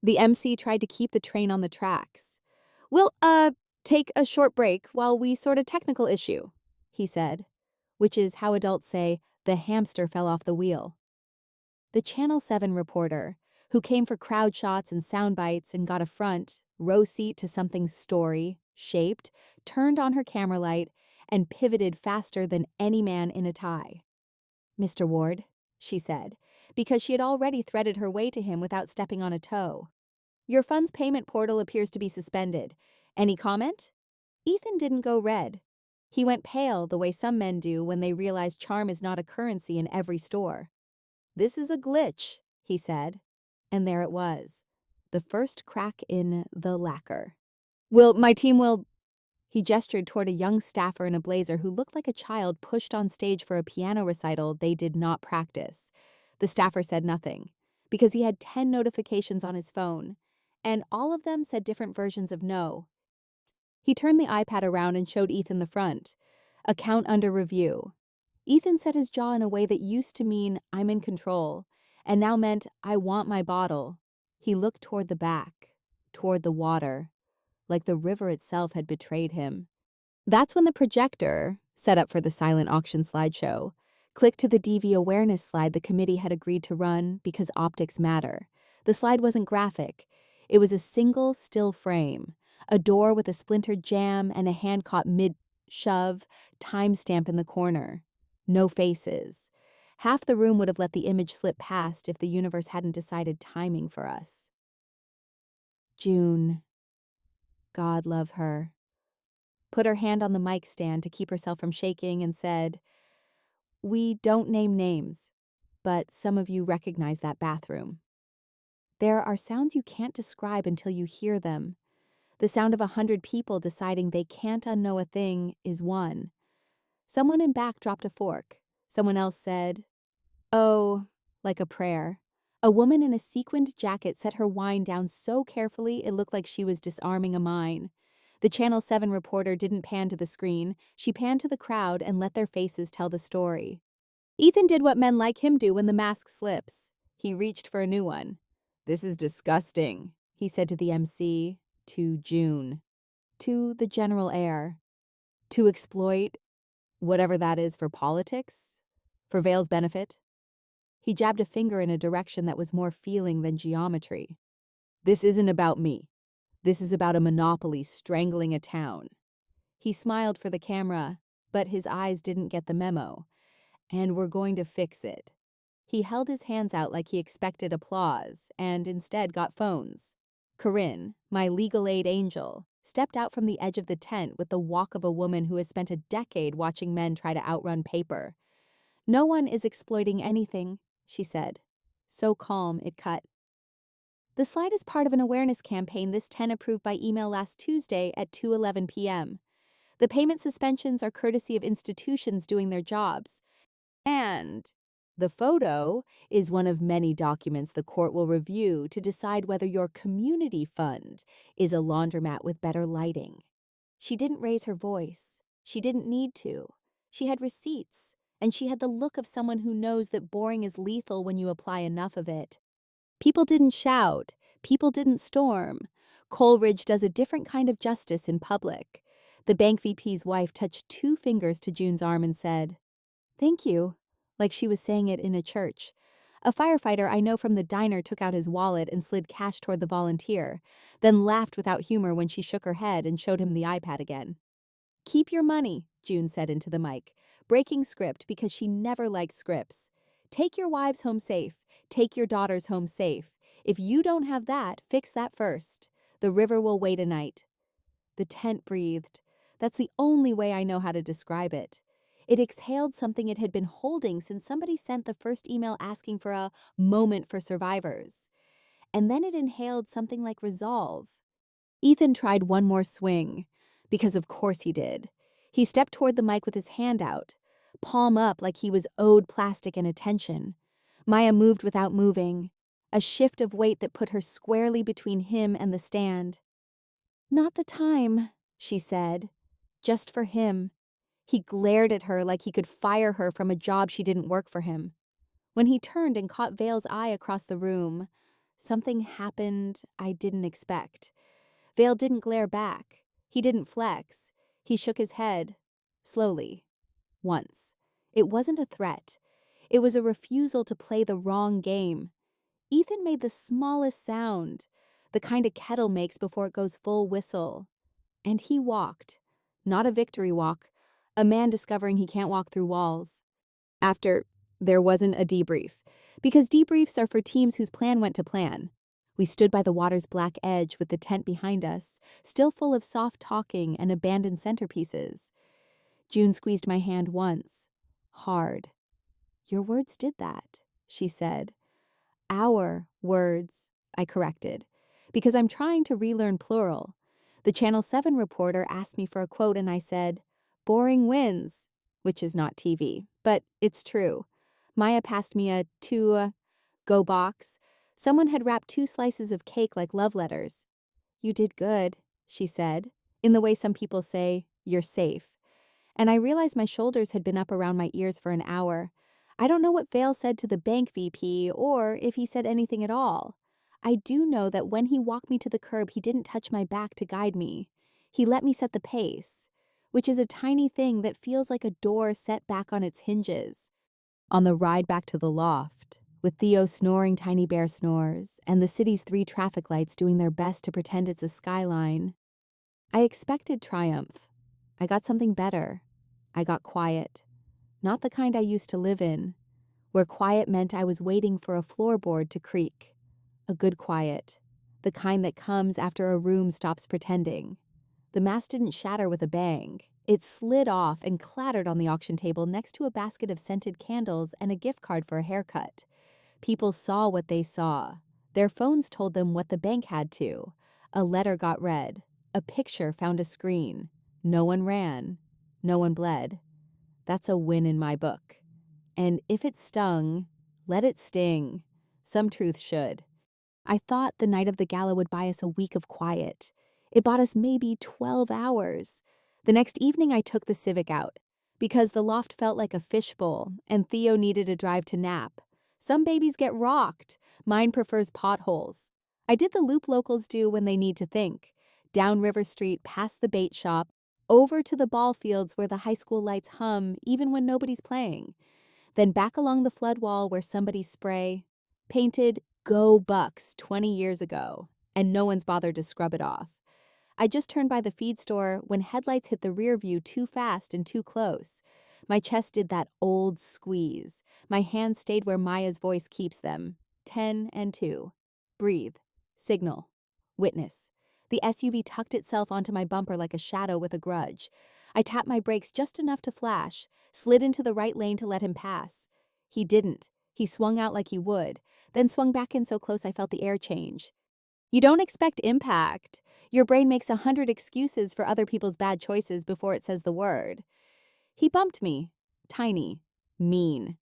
The MC tried to keep the train on the tracks. "We'll, take a short break while we sort a technical issue," he said, which is how adults say, "the hamster fell off the wheel." The Channel 7 reporter, who came for crowd shots and sound bites and got a front, row seat to something story-shaped, turned on her camera light and pivoted faster than any man in a tie. "Mr. Ward," she said, because she had already threaded her way to him without stepping on a toe. "Your fund's payment portal appears to be suspended. Any comment?" Ethan didn't go red. He went pale the way some men do when they realize charm is not a currency in every store. "This is a glitch," he said. And there it was. The first crack in the lacquer. My team will..." He gestured toward a young staffer in a blazer who looked like a child pushed on stage for a piano recital they did not practice. The staffer said nothing, because he had 10 notifications on his phone, and all of them said different versions of no. He turned the iPad around and showed Ethan the front. "Account under review." Ethan set his jaw in a way that used to mean "I'm in control," and now meant "I want my bottle." He looked toward the back, toward the water, like the river itself had betrayed him. That's when the projector, set up for the silent auction slideshow, clicked to the DV awareness slide the committee had agreed to run because optics matter. The slide wasn't graphic. It was a single still frame, a door with a splintered jamb and a hand caught mid-shove timestamp in the corner. No faces. Half the room would have let the image slip past if the universe hadn't decided timing for us. June. God love her. Put her hand on the mic stand to keep herself from shaking and said, "We don't name names, but some of you recognize that bathroom. There are sounds you can't describe until you hear them. The sound of 100 people deciding they can't unknow a thing is one. Someone in back dropped a fork. Someone else said, 'Oh,' like a prayer. A woman in a sequined jacket set her wine down so carefully it looked like she was disarming a mine. The Channel 7 reporter didn't pan to the screen. She panned to the crowd and let their faces tell the story. Ethan did what men like him do when the mask slips. He reached for a new one. "This is disgusting," he said to the MC, to June, to the general air. "To exploit whatever that is for politics? For Vale's benefit?" He jabbed a finger in a direction that was more feeling than geometry. "This isn't about me. This is about a monopoly strangling a town." He smiled for the camera, but his eyes didn't get the memo. "And we're going to fix it." He held his hands out like he expected applause, and instead got phones. Corinne, my legal aid angel, stepped out from the edge of the tent with the walk of a woman who has spent a decade watching men try to outrun paper. "No one is exploiting anything. she said. So calm, it cut. The slide is part of an awareness campaign this 10 approved by email last Tuesday at 2:11 p.m. The payment suspensions are courtesy of institutions doing their jobs. And the photo is one of many documents the court will review to decide whether your community fund is a laundromat with better lighting. She didn't raise her voice. She didn't need to. She had receipts, and she had the look of someone who knows that boring is lethal when you apply enough of it. People didn't shout. People didn't storm. Coleridge does a different kind of justice in public. The bank VP's wife touched 2 fingers to June's arm and said, "Thank you," like she was saying it in a church. A firefighter I know from the diner took out his wallet and slid cash toward the volunteer, then laughed without humor when she shook her head and showed him the iPad again. "Keep your money," June said into the mic, breaking script because she never liked scripts. "Take your wives home safe. Take your daughters home safe. If you don't have that, fix that first. The river will wait a night." The tent breathed. That's the only way I know how to describe it. It exhaled something it had been holding since somebody sent the first email asking for a moment for survivors. And then it inhaled something like resolve. Ethan tried one more swing, because of course he did. He stepped toward the mic with his hand out, palm up like he was owed plastic and attention. Maya moved without moving, a shift of weight that put her squarely between him and the stand. "Not the time," she said. "Just for him." He glared at her like he could fire her from a job she didn't work for him. When he turned and caught Vale's eye across the room, something happened I didn't expect. Vale didn't glare back. He didn't flex. He shook his head, slowly, once. It wasn't a threat. It was a refusal to play the wrong game. Ethan made the smallest sound, the kind a kettle makes before it goes full whistle. And he walked. Not a victory walk, a man discovering he can't walk through walls. After, there wasn't a debrief, because debriefs are for teams whose plan went to plan. We stood by the water's black edge with the tent behind us, still full of soft talking and abandoned centerpieces. June squeezed my hand once, hard. "Your words did that," she said. "Our words," I corrected, because I'm trying to relearn plural. The Channel 7 reporter asked me for a quote and I said, "Boring wins," which is not TV, but it's true. Maya passed me a go box. Someone had wrapped 2 slices of cake like love letters. "You did good," she said, in the way some people say, "You're safe." And I realized my shoulders had been up around my ears for an hour. I don't know what Vale said to the bank VP or if he said anything at all. I do know that when he walked me to the curb, he didn't touch my back to guide me. He let me set the pace, which is a tiny thing that feels like a door set back on its hinges. On the ride back to the loft, with Theo snoring tiny bear snores and the city's 3 traffic lights doing their best to pretend it's a skyline, I expected triumph. I got something better. I got quiet. Not the kind I used to live in, where quiet meant I was waiting for a floorboard to creak. A good quiet, the kind that comes after a room stops pretending. The mask didn't shatter with a bang. It slid off and clattered on the auction table next to a basket of scented candles and a gift card for a haircut. People saw what they saw. Their phones told them what the bank had to. A letter got read. A picture found a screen. No one ran. No one bled. That's a win in my book. And if it stung, let it sting. Some truth should. I thought the night of the gala would buy us a week of quiet. It bought us maybe 12 hours. The next evening I took the Civic out, because the loft felt like a fishbowl, and Theo needed a drive to nap. Some babies get rocked. Mine prefers potholes. I did the loop locals do when they need to think. Down River Street, past the bait shop, over to the ball fields where the high school lights hum even when nobody's playing. Then back along the flood wall where somebody's spray painted "Go Bucks" 20 years ago, and no one's bothered to scrub it off. I just turned by the feed store when headlights hit the rear view too fast and too close. My chest did that old squeeze. My hands stayed where Maya's voice keeps them. 10 and 2. Breathe. Signal. Witness. The SUV tucked itself onto my bumper like a shadow with a grudge. I tapped my brakes just enough to flash, slid into the right lane to let him pass. He didn't. He swung out like he would, then swung back in so close I felt the air change. You don't expect impact. Your brain makes 100 excuses for other people's bad choices before it says the word. He bumped me. Tiny. Mean.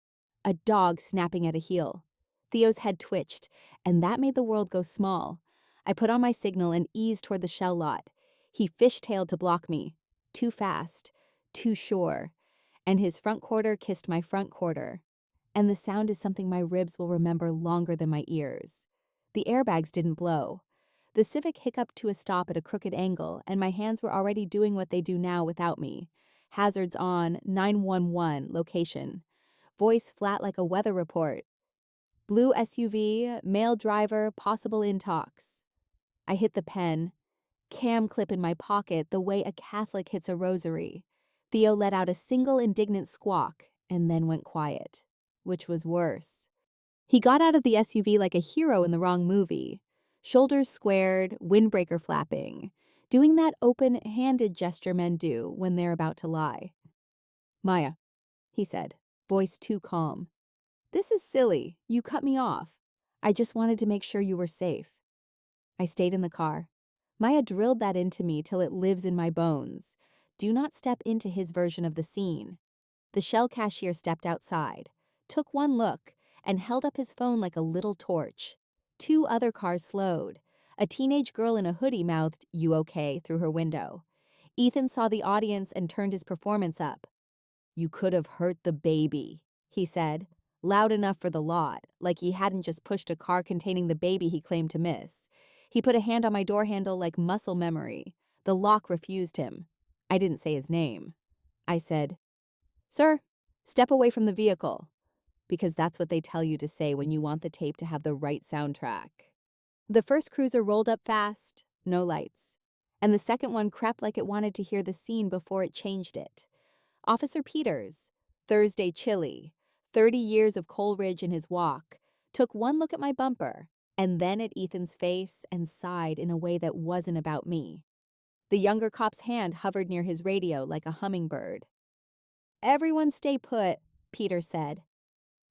A dog snapping at a heel. Theo's head twitched, and that made the world go small. I put on my signal and eased toward the shell lot. He fishtailed to block me. Too fast. Too sure. And his front quarter kissed my front quarter. And the sound is something my ribs will remember longer than my ears. The airbags didn't blow. The Civic hiccuped to a stop at a crooked angle, and my hands were already doing what they do now without me. Hazards on, 911, location. Voice flat like a weather report. Blue SUV, male driver, possible in talks. I hit the pen. Cam clip in my pocket the way a Catholic hits a rosary. Theo let out a single indignant squawk and then went quiet, which was worse. He got out of the SUV like a hero in the wrong movie. Shoulders squared, windbreaker flapping, doing that open-handed gesture men do when they're about to lie. Maya, he said, voice too calm. This is silly. You cut me off. I just wanted to make sure you were safe. I stayed in the car. Maya drilled that into me till it lives in my bones. Do not step into his version of the scene. The shell cashier stepped outside, took one look, and held up his phone like a little torch. 2 other cars slowed. A teenage girl in a hoodie mouthed, "You okay?" through her window. Ethan saw the audience and turned his performance up. You could have hurt the baby, he said, loud enough for the lot, like he hadn't just pushed a car containing the baby he claimed to miss. He put a hand on my door handle like muscle memory. The lock refused him. I didn't say his name. I said, "Sir, step away from the vehicle," because that's what they tell you to say when you want the tape to have the right soundtrack. The first cruiser rolled up fast, no lights, and the second one crept like it wanted to hear the scene before it changed it. Officer Peters, Thursday chilly, 30 years of Coleridge in his walk, took one look at my bumper and then at Ethan's face and sighed in a way that wasn't about me. The younger cop's hand hovered near his radio like a hummingbird. "Everyone stay put," Peter said.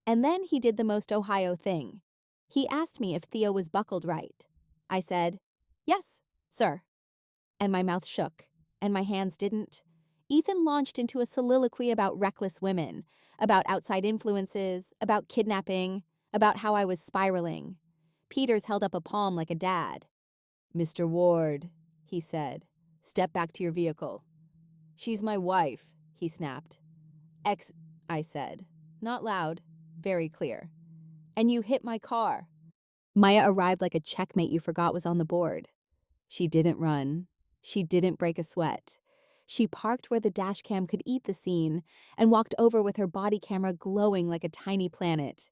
And then he did the most Ohio thing. He asked me if Theo was buckled right. I said, "Yes, sir." And my mouth shook, and my hands didn't. Ethan launched into a soliloquy about reckless women, about outside influences, about kidnapping, about how I was spiraling. Peters held up a palm like a dad. "Mr. Ward," he said, "step back to your vehicle." "She's my wife," he snapped. I said, not loud, very clear. "And you hit my car." Maya arrived like a checkmate you forgot was on the board. She didn't run. She didn't break a sweat. She parked where the dash cam could eat the scene and walked over with her body camera glowing like a tiny planet.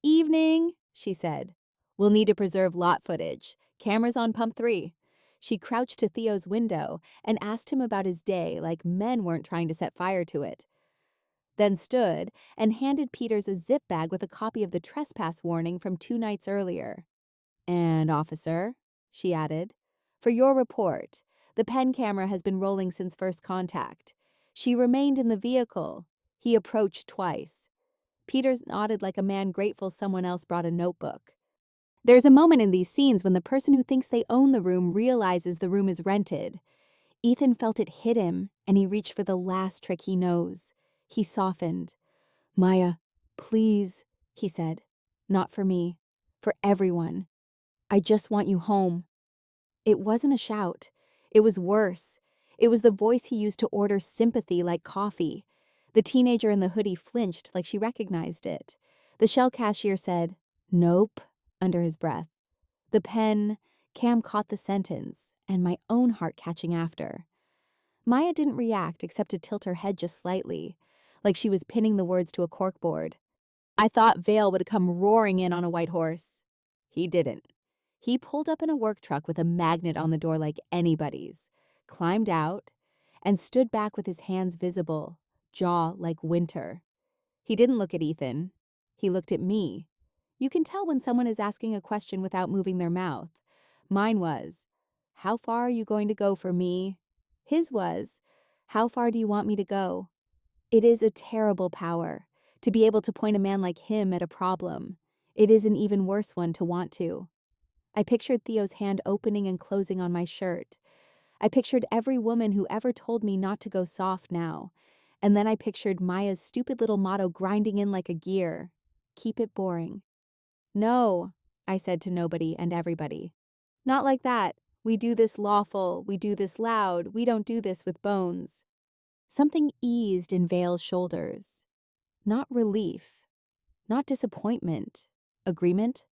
"Evening," she said. "We'll need to preserve lot footage. Cameras on pump 3. She crouched to Theo's window and asked him about his day like men weren't trying to set fire to it. Then stood and handed Peters a zip bag with a copy of the trespass warning from 2 nights earlier. "And, officer," she added, "for your report, the pen camera has been rolling since first contact. She remained in the vehicle. He approached twice." Peters nodded like a man grateful someone else brought a notebook. There's a moment in these scenes when the person who thinks they own the room realizes the room is rented. Ethan felt it hit him, and he reached for the last trick he knows. He softened. "Maya, please," he said. "Not for me. For everyone. I just want you home." It wasn't a shout. It was worse. It was the voice he used to order sympathy like coffee. The teenager in the hoodie flinched like she recognized it. The shell cashier said, "Nope," under his breath. The pen, Cam caught the sentence, and my own heart catching after. Maya didn't react except to tilt her head just slightly, like she was pinning the words to a corkboard. I thought Vale would come roaring in on a white horse. He didn't. He pulled up in a work truck with a magnet on the door like anybody's, climbed out, and stood back with his hands visible, jaw like winter. He didn't look at Ethan. He looked at me. You can tell when someone is asking a question without moving their mouth. Mine was, "How far are you going to go for me?" His was, "How far do you want me to go?" It is a terrible power, To be able to point a man like him at a problem. It is an even worse one to want to. I pictured Theo's hand opening and closing on my shirt. I pictured every woman who ever told me not to go soft now. And then I pictured Maya's stupid little motto grinding in like a gear. Keep it boring. No, I said to nobody and everybody. Not like that. We do this lawful, we do this loud, we don't do this with bones. Something eased in Vale's shoulders. Not relief. Not disappointment. Agreement?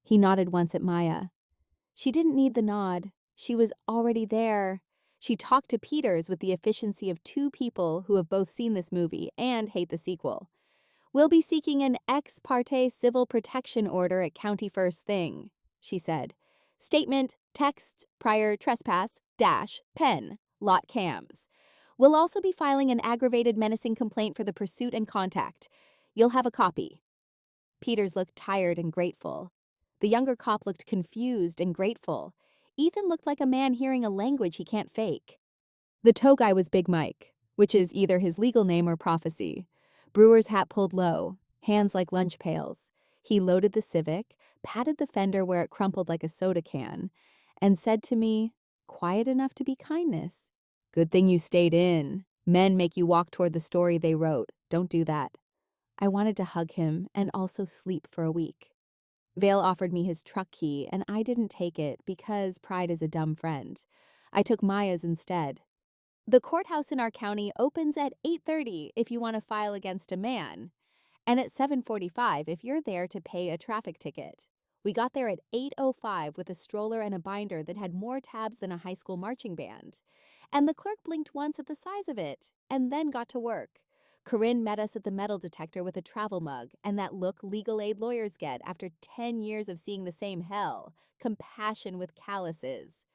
He nodded once at Maya. She didn't need the nod. She was already there. She talked to Peters with the efficiency of two people who have both seen this movie and hate the sequel. We'll be seeking an ex parte civil protection order at County First Thing, she said. Statement, text, prior trespass, dash, pen, lot cams. We'll also be filing an aggravated menacing complaint for the pursuit and contact. You'll have a copy. Peters looked tired and grateful. The younger cop looked confused and grateful. Ethan looked like a man hearing a language he can't fake. The tow guy was Big Mike, which is either his legal name or prophecy. Brewer's hat pulled low, hands like lunch pails. He loaded the Civic, patted the fender where it crumpled like a soda can, and said to me, quiet enough to be kindness, "Good thing you stayed in. Men make you walk toward the story they wrote. Don't do that." I wanted to hug him and also sleep for a week. Vale offered me his truck key, and I didn't take it because pride is a dumb friend. I took Maya's instead. The courthouse in our county opens at 8:30 if you want to file against a man, and at 7:45 if you're there to pay a traffic ticket. We got there at 8:05 with a stroller and a binder that had more tabs than a high school marching band. And the clerk blinked once at the size of it, and then got to work. Corinne met us at the metal detector with a travel mug and that look legal aid lawyers get after 10 years of seeing the same hell, compassion with calluses.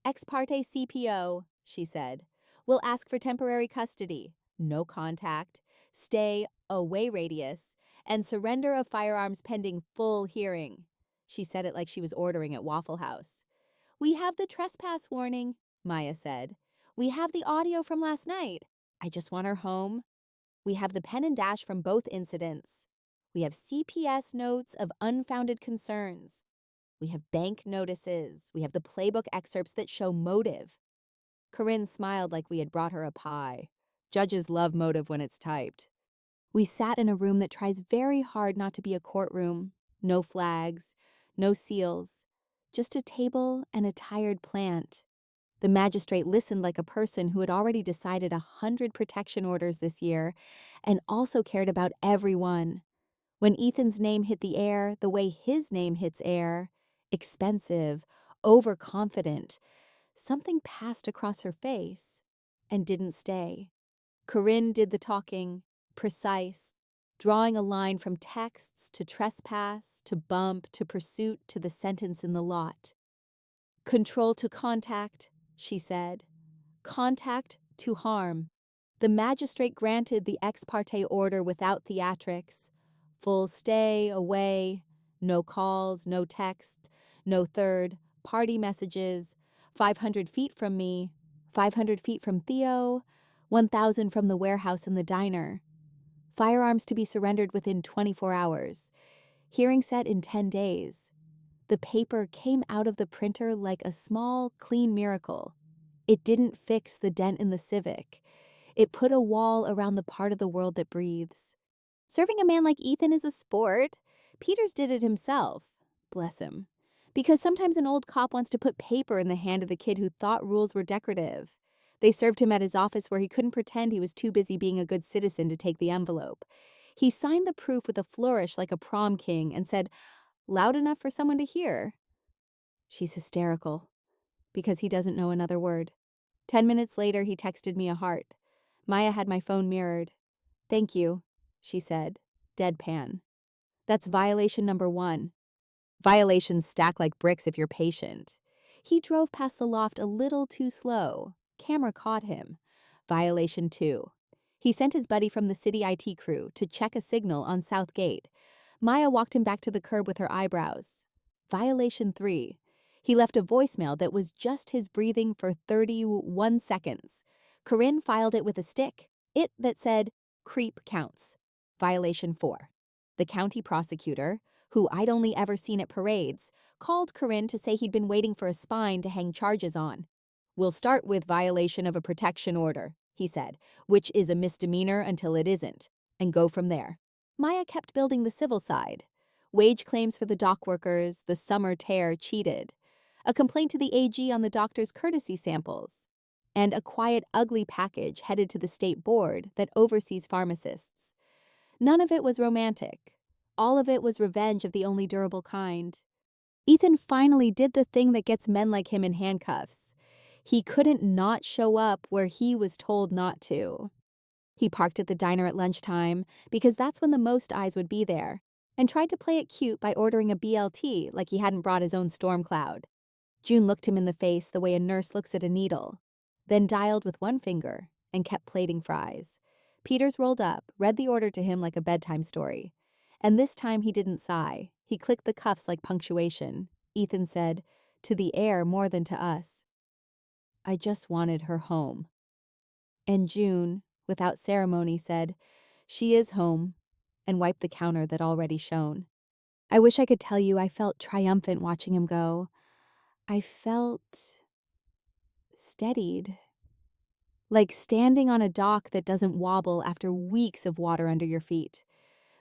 Ex parte CPO, she said. We'll ask for temporary custody, no contact, stay away radius, and surrender of firearms pending full hearing. She said it like she was ordering at Waffle House. We have the trespass warning, Maya said. We have the audio from last night. I just want her home. We have the pen and dash from both incidents. We have CPS notes of unfounded concerns. We have bank notices. We have the playbook excerpts that show motive. Corinne smiled like we had brought her a pie. Judges love motive when it's typed. We sat in a room that tries very hard not to be a courtroom. No flags, no seals, just a table and a tired plant. The magistrate listened like a person who had already decided 100 protection orders this year and also cared about everyone. When Ethan's name hit the air the way his name hits air, expensive, overconfident, something passed across her face and didn't stay. Corinne did the talking, precise, drawing a line from texts to trespass, to bump, to pursuit, to the sentence in the lot. Control to contact, she said. Contact to harm. The magistrate granted the ex parte order without theatrics. Full stay, away, no calls, no text, no third, party messages, 500 feet from me, 500 feet from Theo, 1,000 from the warehouse and the diner. Firearms to be surrendered within 24 hours. Hearing set in 10 days. The paper came out of the printer like a small, clean miracle. It didn't fix the dent in the Civic. It put a wall around the part of the world that breathes. Serving a man like Ethan is a sport. Peters did it himself. Bless him. Because sometimes an old cop wants to put paper in the hand of the kid who thought rules were decorative. They served him at his office where he couldn't pretend he was too busy being a good citizen to take the envelope. He signed the proof with a flourish like a prom king and said, loud enough for someone to hear. She's hysterical. Because he doesn't know another word. 10 minutes later, he texted me a heart. Maya had my phone mirrored. Thank you, she said, deadpan. That's violation number 1. Violations stack like bricks if you're patient. He drove past the loft a little too slow. Camera caught him. Violation 2. He sent his buddy from the city IT crew to check a signal on South Gate. Maya walked him back to the curb with her eyebrows. Violation 3. He left a voicemail that was just his breathing for 31 seconds. Corinne filed it with a stick. It that said, creep counts. Violation 4. The county prosecutor, who I'd only ever seen at parades, called Corinne to say he'd been waiting for a spine to hang charges on. "We'll start with violation of a protection order," he said, "which is a misdemeanor until it isn't, and go from there." Maya kept building the civil side. Wage claims for the dock workers, the summer tear cheated, a complaint to the AG on the doctor's courtesy samples, and a quiet, ugly package headed to the state board that oversees pharmacists. None of it was romantic. All of it was revenge of the only durable kind. Ethan finally did the thing that gets men like him in handcuffs. He couldn't not show up where he was told not to. He parked at the diner at lunchtime, because that's when the most eyes would be there, and tried to play it cute by ordering a BLT like he hadn't brought his own storm cloud. June looked him in the face the way a nurse looks at a needle, then dialed with one finger and kept plating fries. Peters rolled up, read the order to him like a bedtime story. And this time he didn't sigh. He clicked the cuffs like punctuation. Ethan said, "To the air more than to us." "I just wanted her home." And June, without ceremony, said, "She is home," and wiped the counter that already shone. I wish I could tell you I felt triumphant watching him go. I felt steadied. Like standing on a dock that doesn't wobble after weeks of water under your feet.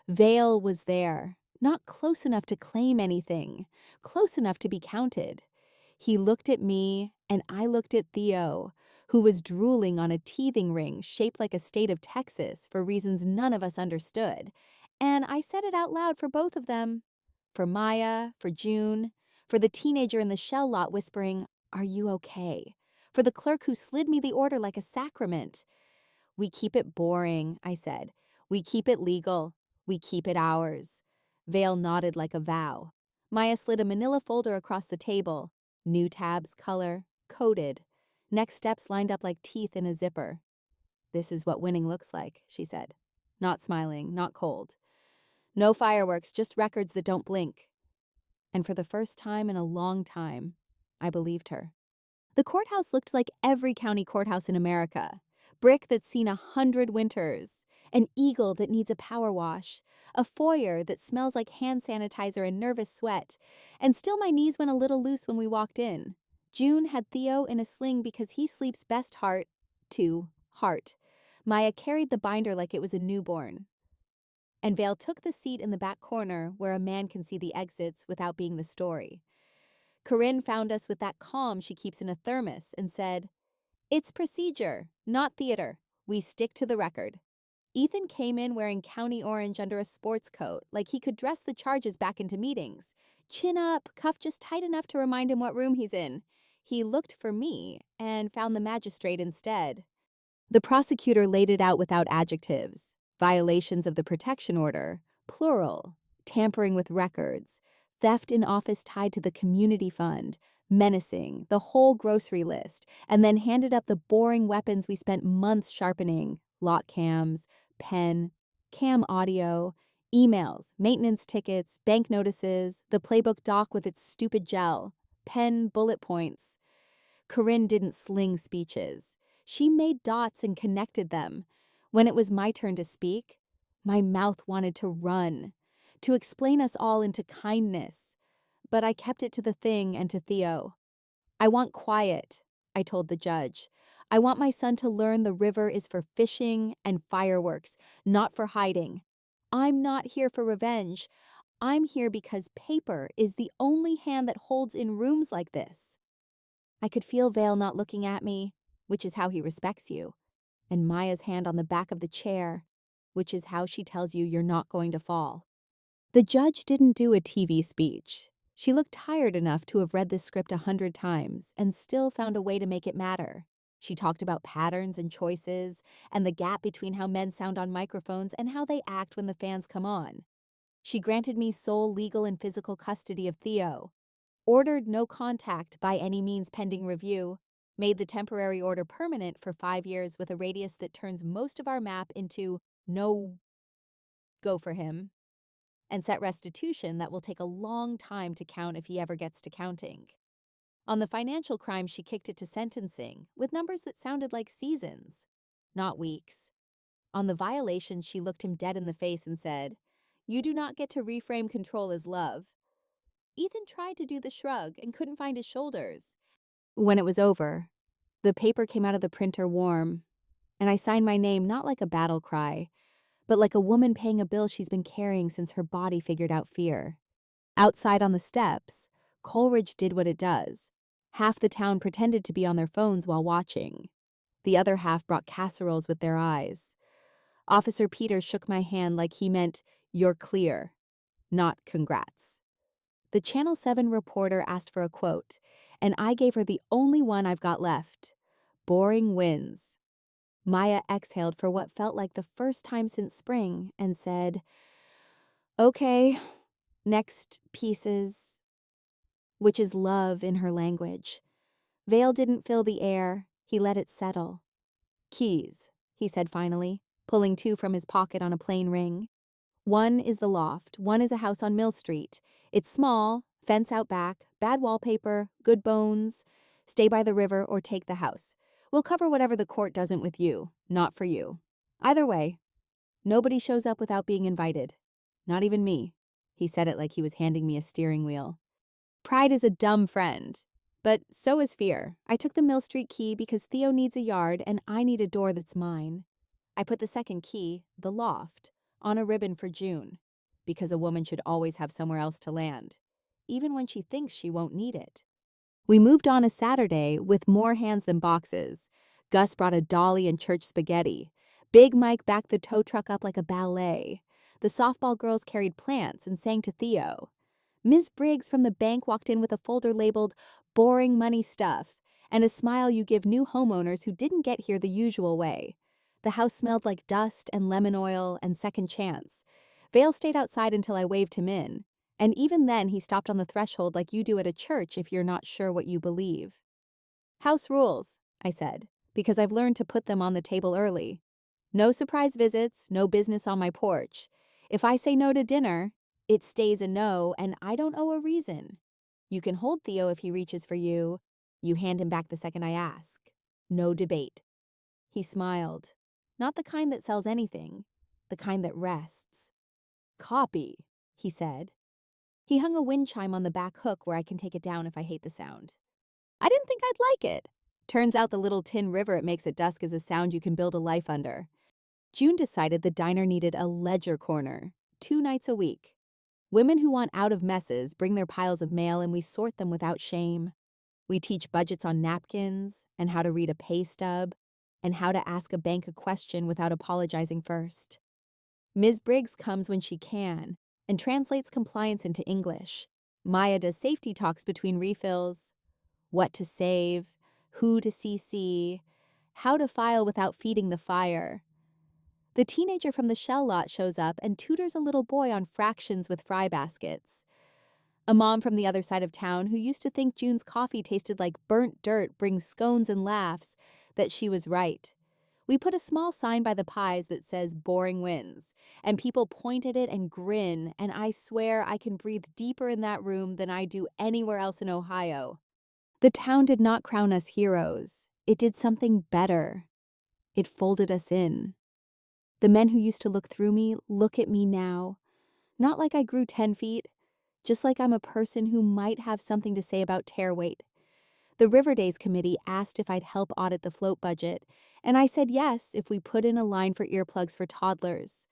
Vale was there, not close enough to claim anything, close enough to be counted. He looked at me, and I looked at Theo, who was drooling on a teething ring shaped like a state of Texas for reasons none of us understood. And I said it out loud for both of them. For Maya, for June, for the teenager in the shell lot whispering, "Are you okay?" For the clerk who slid me the order like a sacrament. "We keep it boring," I said. "We keep it legal. We keep it ours." Vale nodded like a vow. Maya slid a manila folder across the table. New tabs, color, coded. Next steps lined up like teeth in a zipper. "This is what winning looks like," she said. Not smiling, not cold. "No fireworks, just records that don't blink." And for the first time in a long time, I believed her. The courthouse looked like every county courthouse in America. Brick that's seen 100 winters, an eagle that needs a power wash, a foyer that smells like hand sanitizer and nervous sweat, and still my knees went a little loose when we walked in. June had Theo in a sling because he sleeps best heart to heart. Maya carried the binder like it was a newborn. And Vale took the seat in the back corner where a man can see the exits without being the story. Corinne found us with that calm she keeps in a thermos and said, "It's procedure, not theater. We stick to the record." Ethan came in wearing county orange under a sports coat, like he could dress the charges back into meetings. Chin up, cuff just tight enough to remind him what room he's in. He looked for me and found the magistrate instead. The prosecutor laid it out without adjectives. Violations of the protection order, plural, tampering with records, theft in office tied to the community fund, menacing, the whole grocery list, and then handed up the boring weapons we spent months sharpening: lock cams, pen, cam audio, emails, maintenance tickets, bank notices, the playbook doc with its stupid gel, pen bullet points. Corinne didn't sling speeches. She made dots and connected them. When it was my turn to speak, my mouth wanted to run, to explain us all into kindness. But I kept it to the thing and to Theo. "I want quiet," I told the judge. "I want my son to learn the river is for fishing and fireworks, not for hiding. I'm not here for revenge. I'm here because paper is the only hand that holds in rooms like this." I could feel Vale not looking at me, which is how he respects you, and Maya's hand on the back of the chair, which is how she tells you you're not going to fall. The judge didn't do a TV speech. She looked tired enough to have read this script 100 times and still found a way to make it matter. She talked about patterns and choices, and the gap between how men sound on microphones and how they act when the fans come on. She granted me sole legal and physical custody of Theo, ordered no contact by any means pending review, made the temporary order permanent for 5 years with a radius that turns most of our map into no go for him, and set restitution that will take a long time to count if he ever gets to counting. On the financial crime, she kicked it to sentencing, with numbers that sounded like seasons, not weeks. On the violation, she looked him dead in the face and said, "You do not get to reframe control as love." Ethan tried to do the shrug and couldn't find his shoulders. When it was over, the paper came out of the printer warm, and I signed my name not like a battle cry, but like a woman paying a bill she's been carrying since her body figured out fear. Outside on the steps, Coleridge did what it does. Half the town pretended to be on their phones while watching. The other half brought casseroles with their eyes. Officer Peter shook my hand like he meant, "You're clear," not "congrats." The Channel 7 reporter asked for a quote, and I gave her the only one I've got left. "Boring wins." Maya exhaled for what felt like the first time since spring and said, "Okay, next pieces," which is love in her language. Vale didn't fill the air, he let it settle. "Keys," he said finally, pulling two from his pocket on a plain ring. "One is the loft, one is a house on Mill Street. It's small, fence out back, bad wallpaper, good bones. Stay by the river or take the house. We'll cover whatever the court doesn't with you, not for you. Either way, nobody shows up without being invited. Not even me." He said it like he was handing me a steering wheel. Pride is a dumb friend, but so is fear. I took the Mill Street key because Theo needs a yard and I need a door that's mine. I put the second key, the loft, on a ribbon for June, because a woman should always have somewhere else to land, even when she thinks she won't need it. We moved on a Saturday with more hands than boxes. Gus brought a dolly and church spaghetti. Big Mike backed the tow truck up like a ballet. The softball girls carried plants and sang to Theo. Ms. Briggs from the bank walked in with a folder labeled "Boring Money Stuff" and a smile you give new homeowners who didn't get here the usual way. The house smelled like dust and lemon oil and second chance. Vale stayed outside until I waved him in, and even then he stopped on the threshold like you do at a church if you're not sure what you believe. "House rules," I said, because I've learned to put them on the table early. No surprise visits, no business on my porch. If I say no to dinner, it stays a no, and I don't owe a reason. You can hold Theo if he reaches for you. You hand him back the second I ask. No debate. He smiled. Not the kind that sells anything, the kind that rests. "Copy," he said. He hung a wind chime on the back hook where I can take it down if I hate the sound. I didn't think I'd like it. Turns out the little tin river it makes at dusk is a sound you can build a life under. June decided the diner needed a ledger corner, 2 nights a week. Women who want out of messes bring their piles of mail and we sort them without shame. We teach budgets on napkins and how to read a pay stub and how to ask a bank a question without apologizing first. Ms. Briggs comes when she can and translates compliance into English. Maya does safety talks between refills, what to save, who to CC, how to file without feeding the fire. The teenager from the shell lot shows up and tutors a little boy on fractions with fry baskets. A mom from the other side of town who used to think June's coffee tasted like burnt dirt brings scones and laughs that she was right. We put a small sign by the pies that says "Boring wins," and people point at it and grin, and I swear I can breathe deeper in that room than I do anywhere else in Ohio. The town did not crown us heroes. It did something better. It folded us in. The men who used to look through me look at me now, not like I grew 10 feet, just like I'm a person who might have something to say about tear weight. The River Days Committee asked if I'd help audit the float budget, and I said yes if we put in a line for earplugs for toddlers.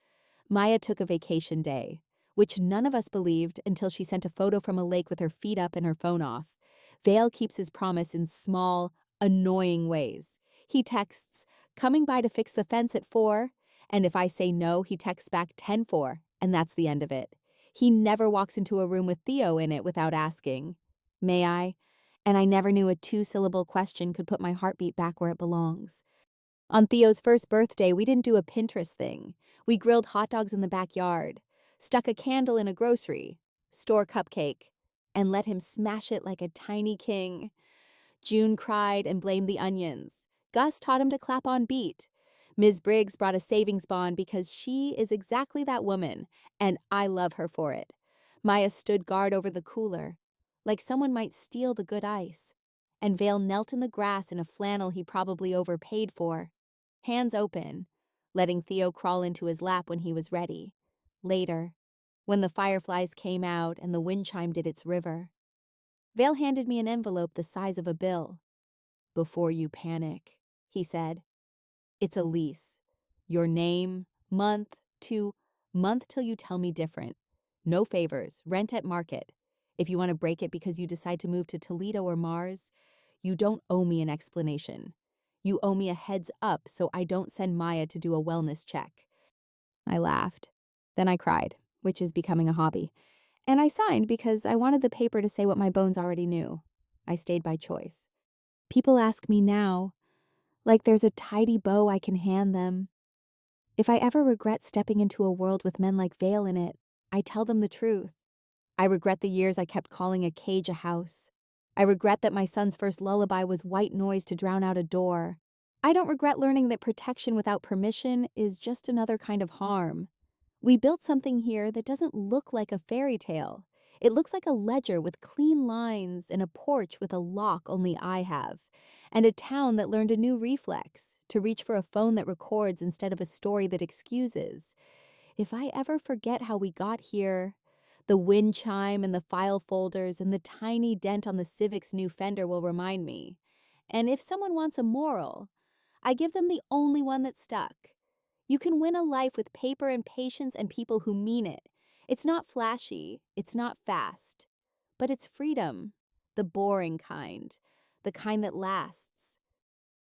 Maya took a vacation day, which none of us believed until she sent a photo from a lake with her feet up and her phone off. Vale keeps his promise in small, annoying ways. He texts, "Coming by to fix the fence at 4," and if I say no, he texts back 10:04, and that's the end of it. He never walks into a room with Theo in it without asking, "May I?" And I never knew a 2-syllable question could put my heartbeat back where it belongs. On Theo's first birthday, we didn't do a Pinterest thing. We grilled hot dogs in the backyard, stuck a candle in a grocery store cupcake, and let him smash it like a tiny king. June cried and blamed the onions. Gus taught him to clap on beat. Ms. Briggs brought a savings bond because she is exactly that woman, and I love her for it. Maya stood guard over the cooler, like someone might steal the good ice, and Vale knelt in the grass in a flannel he probably overpaid for, hands open, letting Theo crawl into his lap when he was ready. Later, when the fireflies came out and the wind chime did its river, Vale handed me an envelope the size of a bill. "Before you panic," he said. "It's a lease. Your name, month till you tell me different. No favors, rent at market. If you want to break it because you decide to move to Toledo or Mars, you don't owe me an explanation. You owe me a heads up so I don't send Maya to do a wellness check." I laughed. Then I cried, which is becoming a hobby. And I signed because I wanted the paper to say what my bones already knew. I stayed by choice. People ask me now, like there's a tidy bow I can hand them. If I ever regret stepping into a world with men like Vale in it, I tell them the truth. I regret the years I kept calling a cage a house. I regret that my son's first lullaby was white noise to drown out a door. I don't regret learning that protection without permission is just another kind of harm. We built something here that doesn't look like a fairy tale. It looks like a ledger with clean lines and a porch with a lock only I have, and a town that learned a new reflex, to reach for a phone that records instead of a story that excuses. If I ever forget how we got here, the wind chime and the file folders and the tiny dent on the Civic's new fender will remind me. And if someone wants a moral, I give them the only one that stuck. You can win a life with paper and patience and people who mean it. It's not flashy, it's not fast, but it's freedom, the boring kind, the kind that lasts.